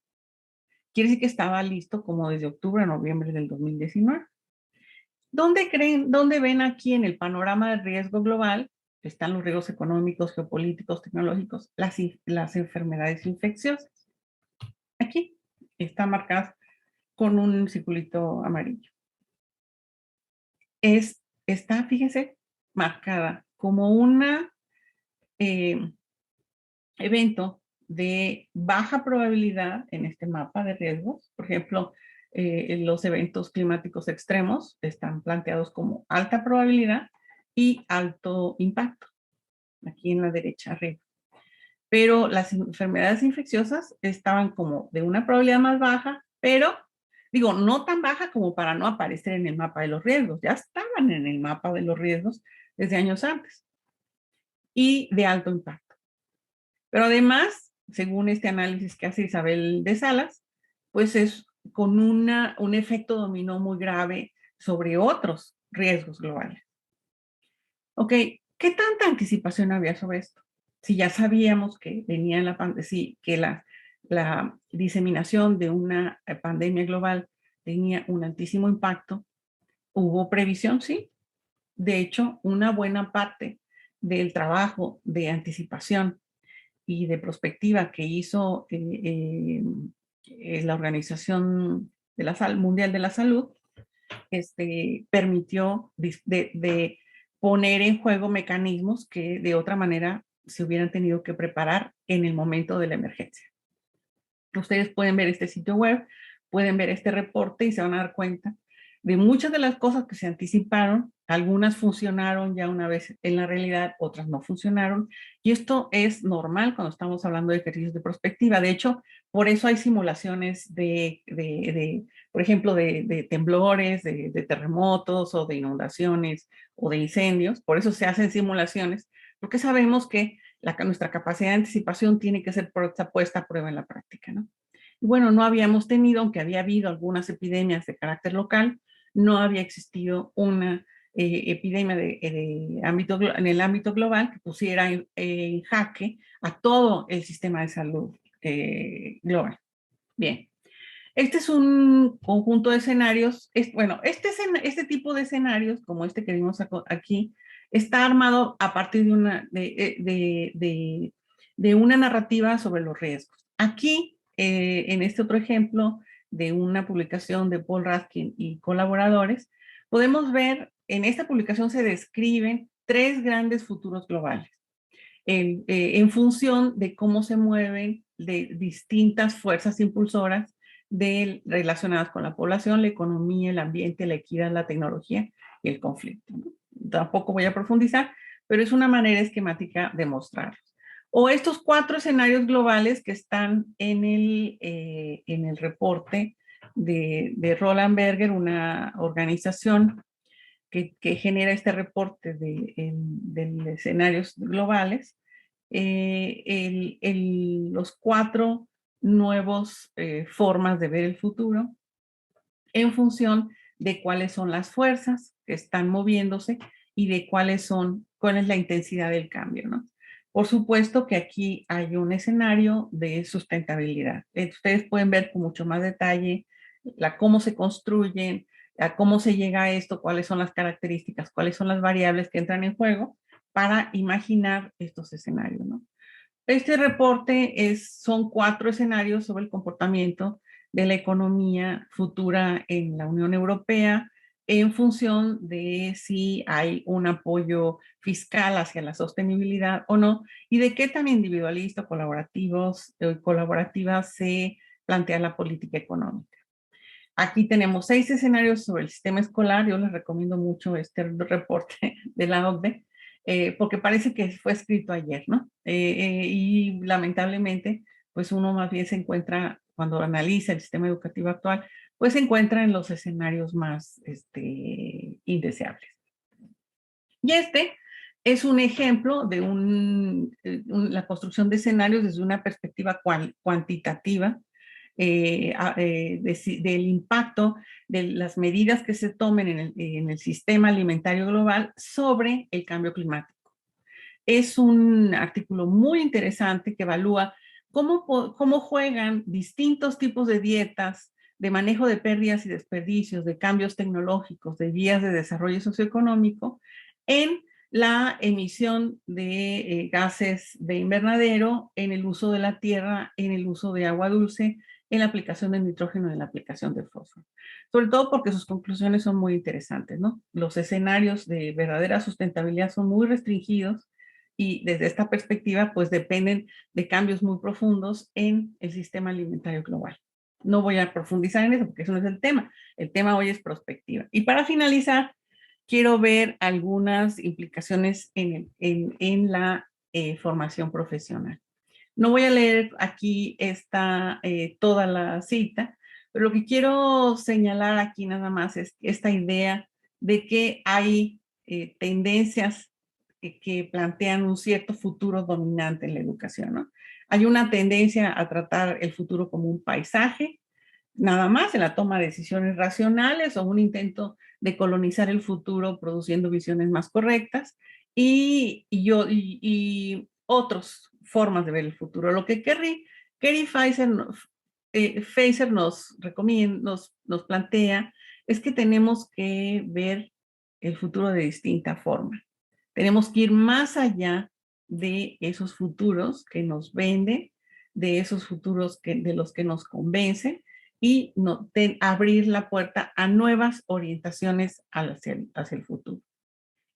quiere decir que estaba listo como desde octubre a noviembre del 2019. ¿Dónde ven aquí en el panorama del riesgo global? Están los riesgos económicos, geopolíticos, tecnológicos, las enfermedades infecciosas. Aquí está marcada con un circulito amarillo. Está, fíjese, marcada como un evento de baja probabilidad en este mapa de riesgos. Por ejemplo, los eventos climáticos extremos están planteados como alta probabilidad y alto impacto, aquí en la derecha arriba. Pero las enfermedades infecciosas estaban como de una probabilidad más baja, pero digo, no tan baja como para no aparecer en el mapa de los riesgos, ya estaban en el mapa de los riesgos desde años antes, y de alto impacto. Pero además según este análisis que hace Isabel de Salas, pues es con un efecto dominó muy grave sobre otros riesgos globales. Ok, ¿qué tanta anticipación había sobre esto? Si ya sabíamos que venía la sí, que la diseminación de una pandemia global tenía un altísimo impacto, ¿hubo previsión? Sí. De hecho, una buena parte del trabajo de anticipación y de prospectiva que hizo la Organización de Mundial de la Salud permitió de poner en juego mecanismos que de otra manera se hubieran tenido que preparar en el momento de la emergencia. Ustedes pueden ver este sitio web, pueden ver este reporte y se van a dar cuenta de muchas de las cosas que se anticiparon. Algunas funcionaron ya una vez en la realidad, otras no funcionaron. Y esto es normal cuando estamos hablando de ejercicios de prospectiva. De hecho, por eso hay simulaciones por ejemplo, de temblores, de terremotos o de inundaciones o de incendios. Por eso se hacen simulaciones, porque sabemos que nuestra capacidad de anticipación tiene que ser puesta a prueba en la práctica, ¿no? Y bueno, no habíamos tenido, aunque había habido algunas epidemias de carácter local, no había existido una epidemia en el ámbito global que pusiera en jaque a todo el sistema de salud global. Bien, este es un conjunto de escenarios. Bueno, este tipo de escenarios, como este que vimos aquí, está armado a partir de una narrativa sobre los riesgos. Aquí, en este otro ejemplo de una publicación de Paul Raskin y colaboradores, podemos ver, en esta publicación se describen 3 grandes futuros globales en función de cómo se mueven de distintas fuerzas impulsoras relacionadas con la población, la economía, el ambiente, la equidad, la tecnología y el conflicto, ¿no? Tampoco voy a profundizar, pero es una manera esquemática de mostrarlos. O estos 4 escenarios globales que están en el reporte de Roland Berger, una organización que genera este reporte de escenarios globales, los 4 nuevos formas de ver el futuro en función de cuáles son las fuerzas que están moviéndose y de cuál es la intensidad del cambio, ¿no? Por supuesto que aquí hay un escenario de sustentabilidad. Ustedes pueden ver con mucho más detalle cómo se construyen, a cómo se llega a esto, cuáles son las características, cuáles son las variables que entran en juego para imaginar estos escenarios, ¿no? Este reporte son 4 escenarios sobre el comportamiento de la economía futura en la Unión Europea en función de si hay un apoyo fiscal hacia la sostenibilidad o no, y de qué tan individualista o colaborativa se plantea la política económica. Aquí tenemos 6 escenarios sobre el sistema escolar. Yo les recomiendo mucho este reporte de la OCDE, porque parece que fue escrito ayer, ¿no? Y lamentablemente, pues uno más bien se encuentra, cuando analiza el sistema educativo actual, pues se encuentra en los escenarios más indeseables. Y este es un ejemplo de la construcción de escenarios desde una perspectiva cuantitativa, del impacto de las medidas que se tomen en el sistema alimentario global sobre el cambio climático. Es un artículo muy interesante que evalúa cómo juegan distintos tipos de dietas, de manejo de pérdidas y desperdicios, de cambios tecnológicos, de vías de desarrollo socioeconómico en la emisión de gases de invernadero, en el uso de la tierra, en el uso de agua dulce, en la aplicación de nitrógeno, en la aplicación de fósforo. Sobre todo porque sus conclusiones son muy interesantes, ¿no? Los escenarios de verdadera sustentabilidad son muy restringidos y desde esta perspectiva, pues dependen de cambios muy profundos en el sistema alimentario global. No voy a profundizar en eso porque eso no es el tema. El tema hoy es prospectiva. Y para finalizar, quiero ver algunas implicaciones en la formación profesional. No voy a leer aquí toda la cita, pero lo que quiero señalar aquí nada más es esta idea de que hay tendencias que plantean un cierto futuro dominante en la educación, ¿no? Hay una tendencia a tratar el futuro como un paisaje, nada más en la toma de decisiones racionales o un intento de colonizar el futuro produciendo visiones más correctas y otras formas de ver el futuro. Lo que Kerry Fraser nos recomienda, nos plantea es que tenemos que ver el futuro de distinta forma. Tenemos que ir más allá de esos futuros que nos venden, de esos futuros de los que nos convencen y abrir la puerta a nuevas orientaciones hacia el futuro.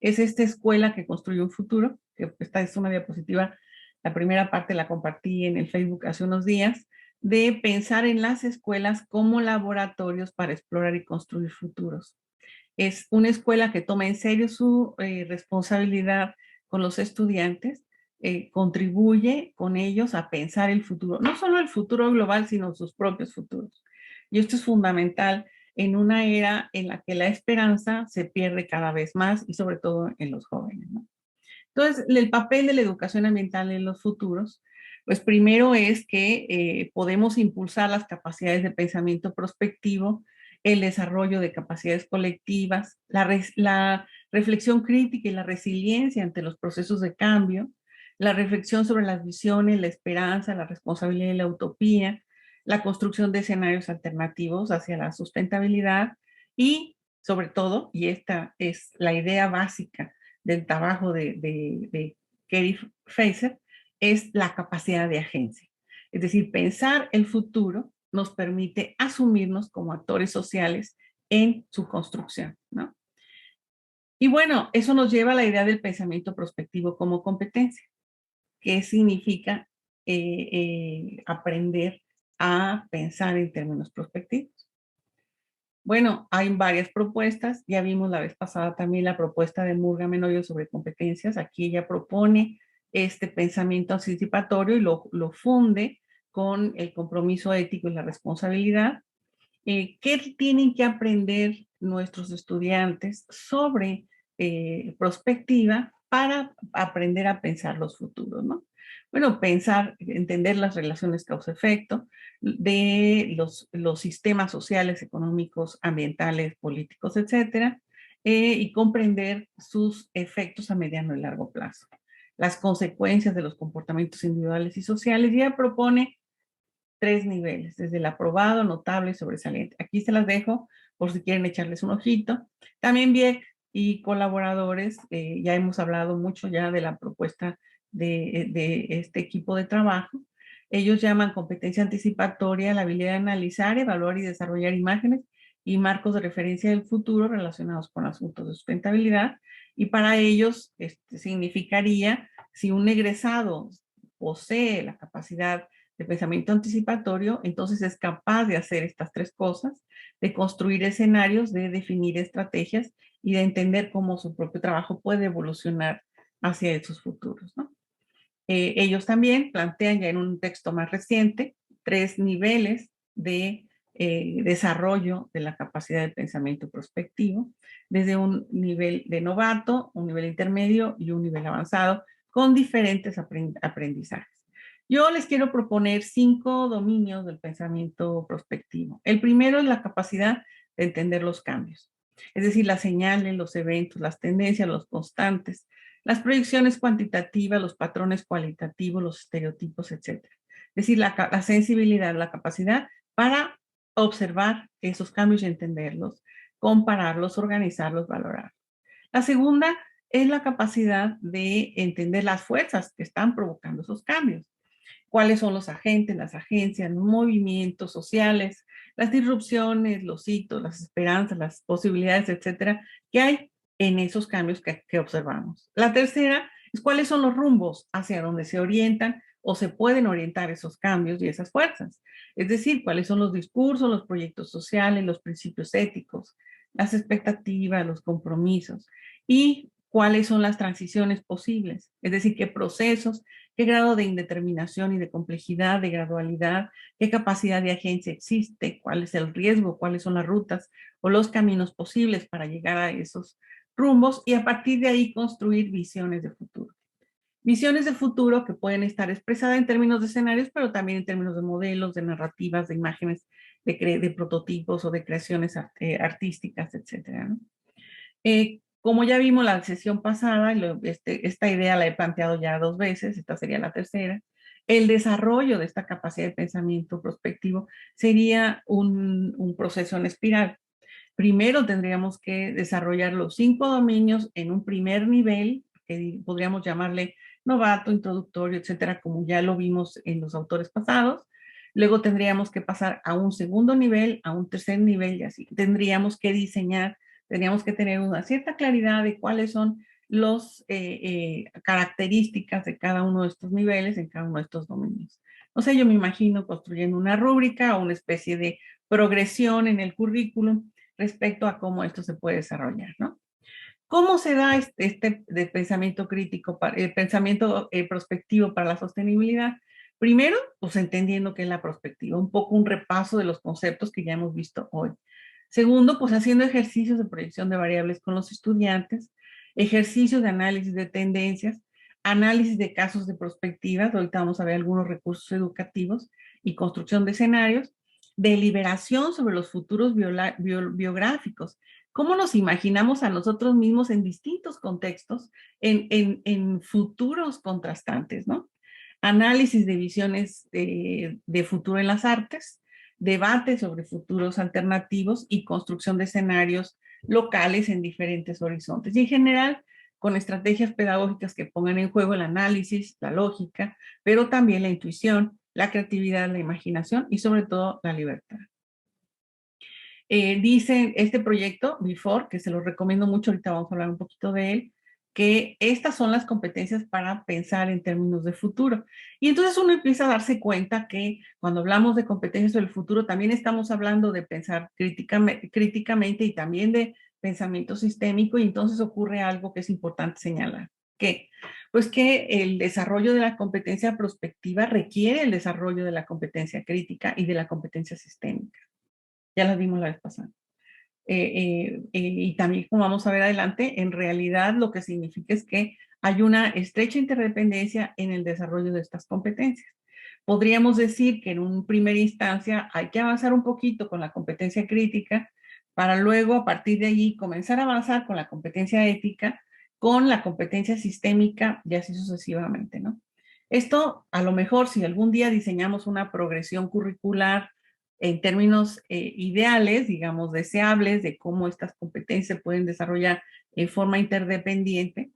Es esta escuela que construye un futuro, que esta es una diapositiva, la primera parte la compartí en el Facebook hace unos días, de pensar en las escuelas como laboratorios para explorar y construir futuros. Es una escuela que toma en serio su responsabilidad con los estudiantes, contribuye con ellos a pensar el futuro, no solo el futuro global, sino sus propios futuros. Y esto es fundamental en una era en la que la esperanza se pierde cada vez más y sobre todo en los jóvenes, ¿no? Entonces, el papel de la educación ambiental en los futuros, pues primero es que podemos impulsar las capacidades de pensamiento prospectivo, el desarrollo de capacidades colectivas, la reflexión crítica y la resiliencia ante los procesos de cambio, la reflexión sobre las visiones, la esperanza, la responsabilidad y la utopía, la construcción de escenarios alternativos hacia la sustentabilidad y, sobre todo, y esta es la idea básica del trabajo de Kerry Fraser, es la capacidad de agencia. Es decir, pensar el futuro nos permite asumirnos como actores sociales en su construcción, ¿no? Y bueno, eso nos lleva a la idea del pensamiento prospectivo como competencia. ¿Qué significa aprender a pensar en términos prospectivos? Bueno, hay varias propuestas. Ya vimos la vez pasada también la propuesta de Murga Menoyo sobre competencias. Aquí ella propone este pensamiento anticipatorio y lo funde con el compromiso ético y la responsabilidad. ¿Qué tienen que aprender nuestros estudiantes sobre prospectiva para aprender a pensar los futuros, ¿no? Bueno, pensar, entender las relaciones causa-efecto de los sistemas sociales, económicos, ambientales, políticos, etcétera, y comprender sus efectos a mediano y largo plazo, las consecuencias de los comportamientos individuales y sociales. Y ella propone 3 niveles, desde el aprobado, notable y sobresaliente. Aquí se las dejo por si quieren echarles un ojito. También Vieck y colaboradores, ya hemos hablado mucho ya de la propuesta de este equipo de trabajo. Ellos llaman competencia anticipatoria la habilidad de analizar, evaluar y desarrollar imágenes y marcos de referencia del futuro relacionados con asuntos de sustentabilidad. Y para ellos significaría si un egresado posee la capacidad de pensamiento anticipatorio, entonces es capaz de hacer estas 3 cosas, de construir escenarios, de definir estrategias y de entender cómo su propio trabajo puede evolucionar hacia esos futuros, ¿no? Ellos también plantean ya en un texto más reciente 3 niveles de desarrollo de la capacidad de pensamiento prospectivo, desde un nivel de novato, un nivel intermedio y un nivel avanzado, con diferentes aprendizajes. Yo les quiero proponer 5 dominios del pensamiento prospectivo. El primero es la capacidad de entender los cambios, es decir, las señales, los eventos, las tendencias, los constantes, las proyecciones cuantitativas, los patrones cualitativos, los estereotipos, etc. Es decir, la sensibilidad, la capacidad para observar esos cambios y entenderlos, compararlos, organizarlos, valorarlos. La segunda es la capacidad de entender las fuerzas que están provocando esos cambios. Cuáles son los agentes, las agencias, los movimientos sociales, las disrupciones, los hitos, las esperanzas, las posibilidades, etcétera, que hay en esos cambios que observamos. La tercera es cuáles son los rumbos hacia donde se orientan o se pueden orientar esos cambios y esas fuerzas. Es decir, cuáles son los discursos, los proyectos sociales, los principios éticos, las expectativas, los compromisos y cuáles son las transiciones posibles. Es decir, qué procesos, qué grado de indeterminación y de complejidad, de gradualidad, qué capacidad de agencia existe, cuál es el riesgo, cuáles son las rutas o los caminos posibles para llegar a esos rumbos y a partir de ahí construir visiones de futuro. Visiones de futuro que pueden estar expresadas en términos de escenarios, pero también en términos de modelos, de narrativas, de imágenes, de prototipos o de creaciones artísticas, etcétera, ¿no? Como ya vimos la sesión pasada, esta idea la he planteado ya 2 veces, esta sería la tercera, el desarrollo de esta capacidad de pensamiento prospectivo sería un proceso en espiral. Primero tendríamos que desarrollar los 5 dominios en un primer nivel, que podríamos llamarle novato, introductorio, etcétera, como ya lo vimos en los autores pasados. Luego tendríamos que pasar a un segundo nivel, a un tercer nivel y así. Tendríamos que diseñar, tendríamos que tener una cierta claridad de cuáles son las características de cada uno de estos niveles en cada uno de estos dominios. O sea, yo me imagino construyendo una rúbrica o una especie de progresión en el currículum respecto a cómo esto se puede desarrollar, ¿no? ¿Cómo se da de pensamiento crítico, pensamiento prospectivo para la sostenibilidad? Primero, pues entendiendo qué es la prospectiva, un poco un repaso de los conceptos que ya hemos visto hoy. Segundo, pues haciendo ejercicios de proyección de variables con los estudiantes, ejercicios de análisis de tendencias, análisis de casos de prospectivas, ahorita vamos a ver algunos recursos educativos y construcción de escenarios, deliberación sobre los futuros biográficos, cómo nos imaginamos a nosotros mismos en distintos contextos, en futuros contrastantes, ¿no? Análisis de visiones de futuro en las artes, debate sobre futuros alternativos y construcción de escenarios locales en diferentes horizontes. Y en general, con estrategias pedagógicas que pongan en juego el análisis, la lógica, pero también la intuición, la creatividad, la imaginación y sobre todo la libertad. Dice este proyecto, Before, que se lo recomiendo mucho, ahorita vamos a hablar un poquito de él, que estas son las competencias para pensar en términos de futuro. Y entonces uno empieza a darse cuenta que cuando hablamos de competencias del futuro, también estamos hablando de pensar críticamente y también de pensamiento sistémico, y entonces ocurre algo que es importante señalar. ¿Qué? Pues que el desarrollo de la competencia prospectiva requiere el desarrollo de la competencia crítica y de la competencia sistémica. Ya las vimos la vez pasada. Y también, como vamos a ver adelante, en realidad lo que significa es que hay una estrecha interdependencia en el desarrollo de estas competencias. Podríamos decir que en una primera instancia hay que avanzar un poquito con la competencia crítica para luego a partir de allí comenzar a avanzar con la competencia ética, con la competencia sistémica y así sucesivamente, ¿no? Esto a lo mejor si algún día diseñamos una progresión curricular en términos ideales, digamos, deseables de cómo estas competencias se pueden desarrollar en forma interdependiente,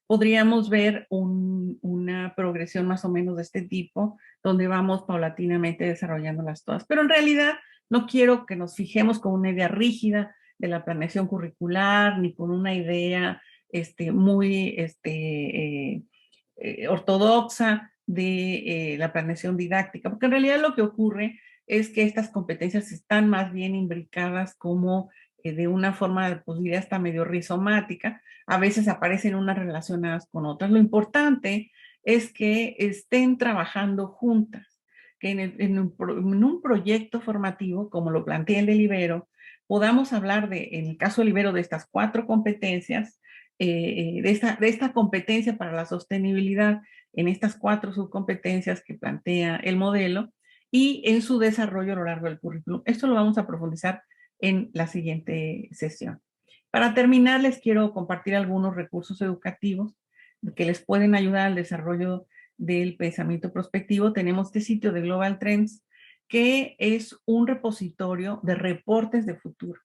podríamos ver una progresión más o menos de este tipo, donde vamos paulatinamente desarrollándolas todas. Pero en realidad no quiero que nos fijemos con una idea rígida de la planeación curricular, ni con una idea muy ortodoxa de la planeación didáctica, porque en realidad lo que ocurre es que estas competencias están más bien imbricadas como de una forma, pues diría hasta medio rizomática, a veces aparecen unas relacionadas con otras. Lo importante es que estén trabajando juntas, que en un proyecto formativo, como lo plantea el de Libero, podamos hablar en el caso de Libero, de estas 4 competencias, de esta competencia para la sostenibilidad en estas 4 subcompetencias que plantea el modelo y en su desarrollo a lo largo del currículum. Esto lo vamos a profundizar en la siguiente sesión. Para terminar, les quiero compartir algunos recursos educativos que les pueden ayudar al desarrollo del pensamiento prospectivo. Tenemos este sitio de Global Trends, que es un repositorio de reportes de futuro.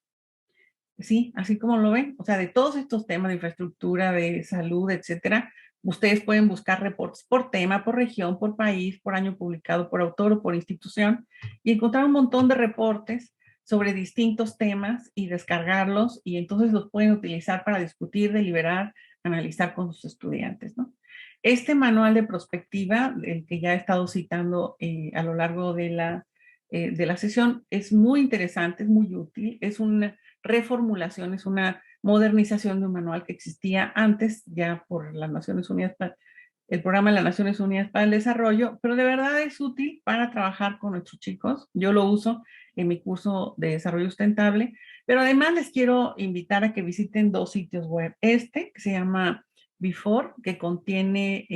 Sí, así como lo ven, o sea, de todos estos temas de infraestructura, de salud, etcétera, ustedes pueden buscar reportes por tema, por región, por país, por año publicado, por autor o por institución y encontrar un montón de reportes sobre distintos temas y descargarlos y entonces los pueden utilizar para discutir, deliberar, analizar con sus estudiantes, ¿no? Este manual de prospectiva, el que ya he estado citando a lo largo de la sesión, es muy interesante, es muy útil, es una reformulación, es una modernización de un manual que existía antes ya por las Naciones Unidas el Programa de las Naciones Unidas para el Desarrollo, pero de verdad es útil para trabajar con nuestros chicos. Yo lo uso en mi curso de desarrollo sustentable, pero además les quiero invitar a que visiten dos sitios web. Este, que se llama Before, que contiene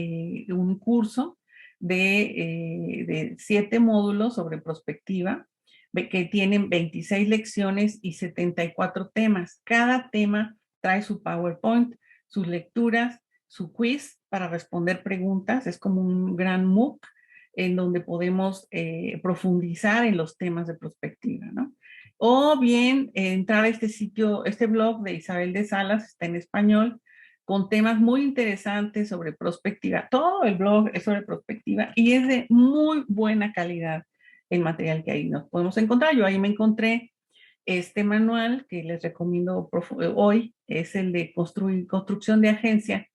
un curso de 7 módulos sobre prospectiva, que tienen 26 lecciones y 74 temas. Cada tema trae su PowerPoint, sus lecturas, su quiz para responder preguntas. Es como un gran MOOC en donde podemos profundizar en los temas de prospectiva, ¿no? O bien entrar a este sitio, este blog de Isabel de Salas, está en español, con temas muy interesantes sobre prospectiva. Todo el blog es sobre prospectiva y es de muy buena calidad el material que ahí nos podemos encontrar. Yo ahí me encontré este manual que les recomiendo hoy, es el de construcción de agencia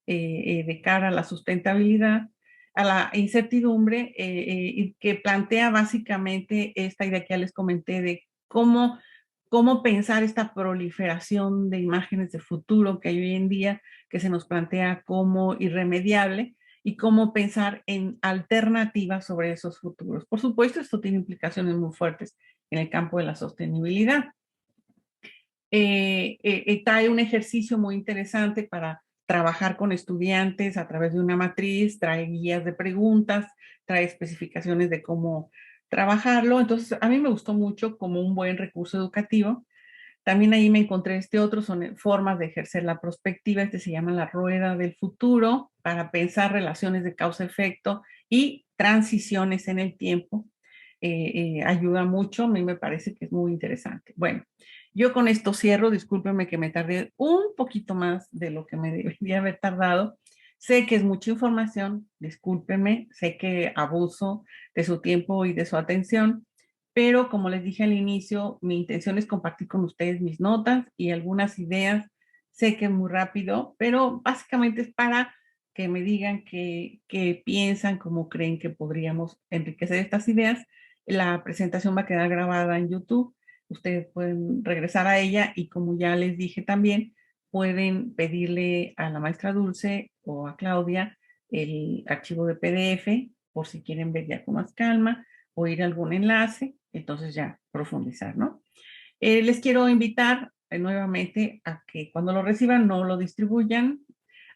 de cara a la sustentabilidad, a la incertidumbre, y que plantea básicamente esta idea que ya les comenté de cómo pensar esta proliferación de imágenes de futuro que hay hoy en día, que se nos plantea como irremediable, y cómo pensar en alternativas sobre esos futuros. Por supuesto, esto tiene implicaciones muy fuertes en el campo de la sostenibilidad. Trae un ejercicio muy interesante para trabajar con estudiantes a través de una matriz, trae guías de preguntas, trae especificaciones de cómo trabajarlo. Entonces, a mí me gustó mucho como un buen recurso educativo. También ahí me encontré este otro, son formas de ejercer la prospectiva, este se llama la rueda del futuro, para pensar relaciones de causa-efecto y transiciones en el tiempo. Ayuda mucho, a mí me parece que es muy interesante. Bueno, yo con esto cierro, discúlpenme que me tardé un poquito más de lo que me debería haber tardado. Sé que es mucha información, discúlpenme, sé que abuso de su tiempo y de su atención, pero como les dije al inicio, mi intención es compartir con ustedes mis notas y algunas ideas. Sé que es muy rápido, pero básicamente es para que me digan qué piensan, cómo creen que podríamos enriquecer estas ideas. La presentación va a quedar grabada en YouTube. Ustedes pueden regresar a ella y como ya les dije también, pueden pedirle a la maestra Dulce o a Claudia el archivo de PDF por si quieren ver ya con más calma o ir a algún enlace, entonces ya profundizar, ¿no? Les quiero invitar nuevamente a que cuando lo reciban no lo distribuyan,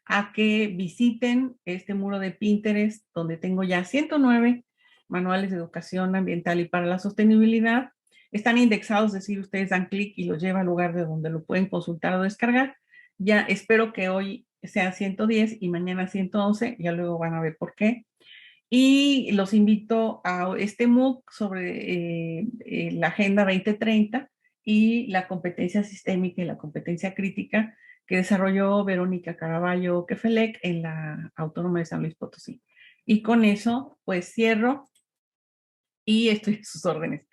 a que visiten este muro de Pinterest donde tengo ya 109 manuales de educación ambiental y para la sostenibilidad. Están indexados, es decir, ustedes dan clic y los lleva al lugar de donde lo pueden consultar o descargar. Ya espero que hoy sea 110 y mañana 111, ya luego van a ver por qué. Y los invito a este MOOC sobre la Agenda 2030 y la competencia sistémica y la competencia crítica que desarrolló Verónica Caraballo Quefelec en la Autónoma de San Luis Potosí. Y con eso, pues cierro y estoy a sus órdenes.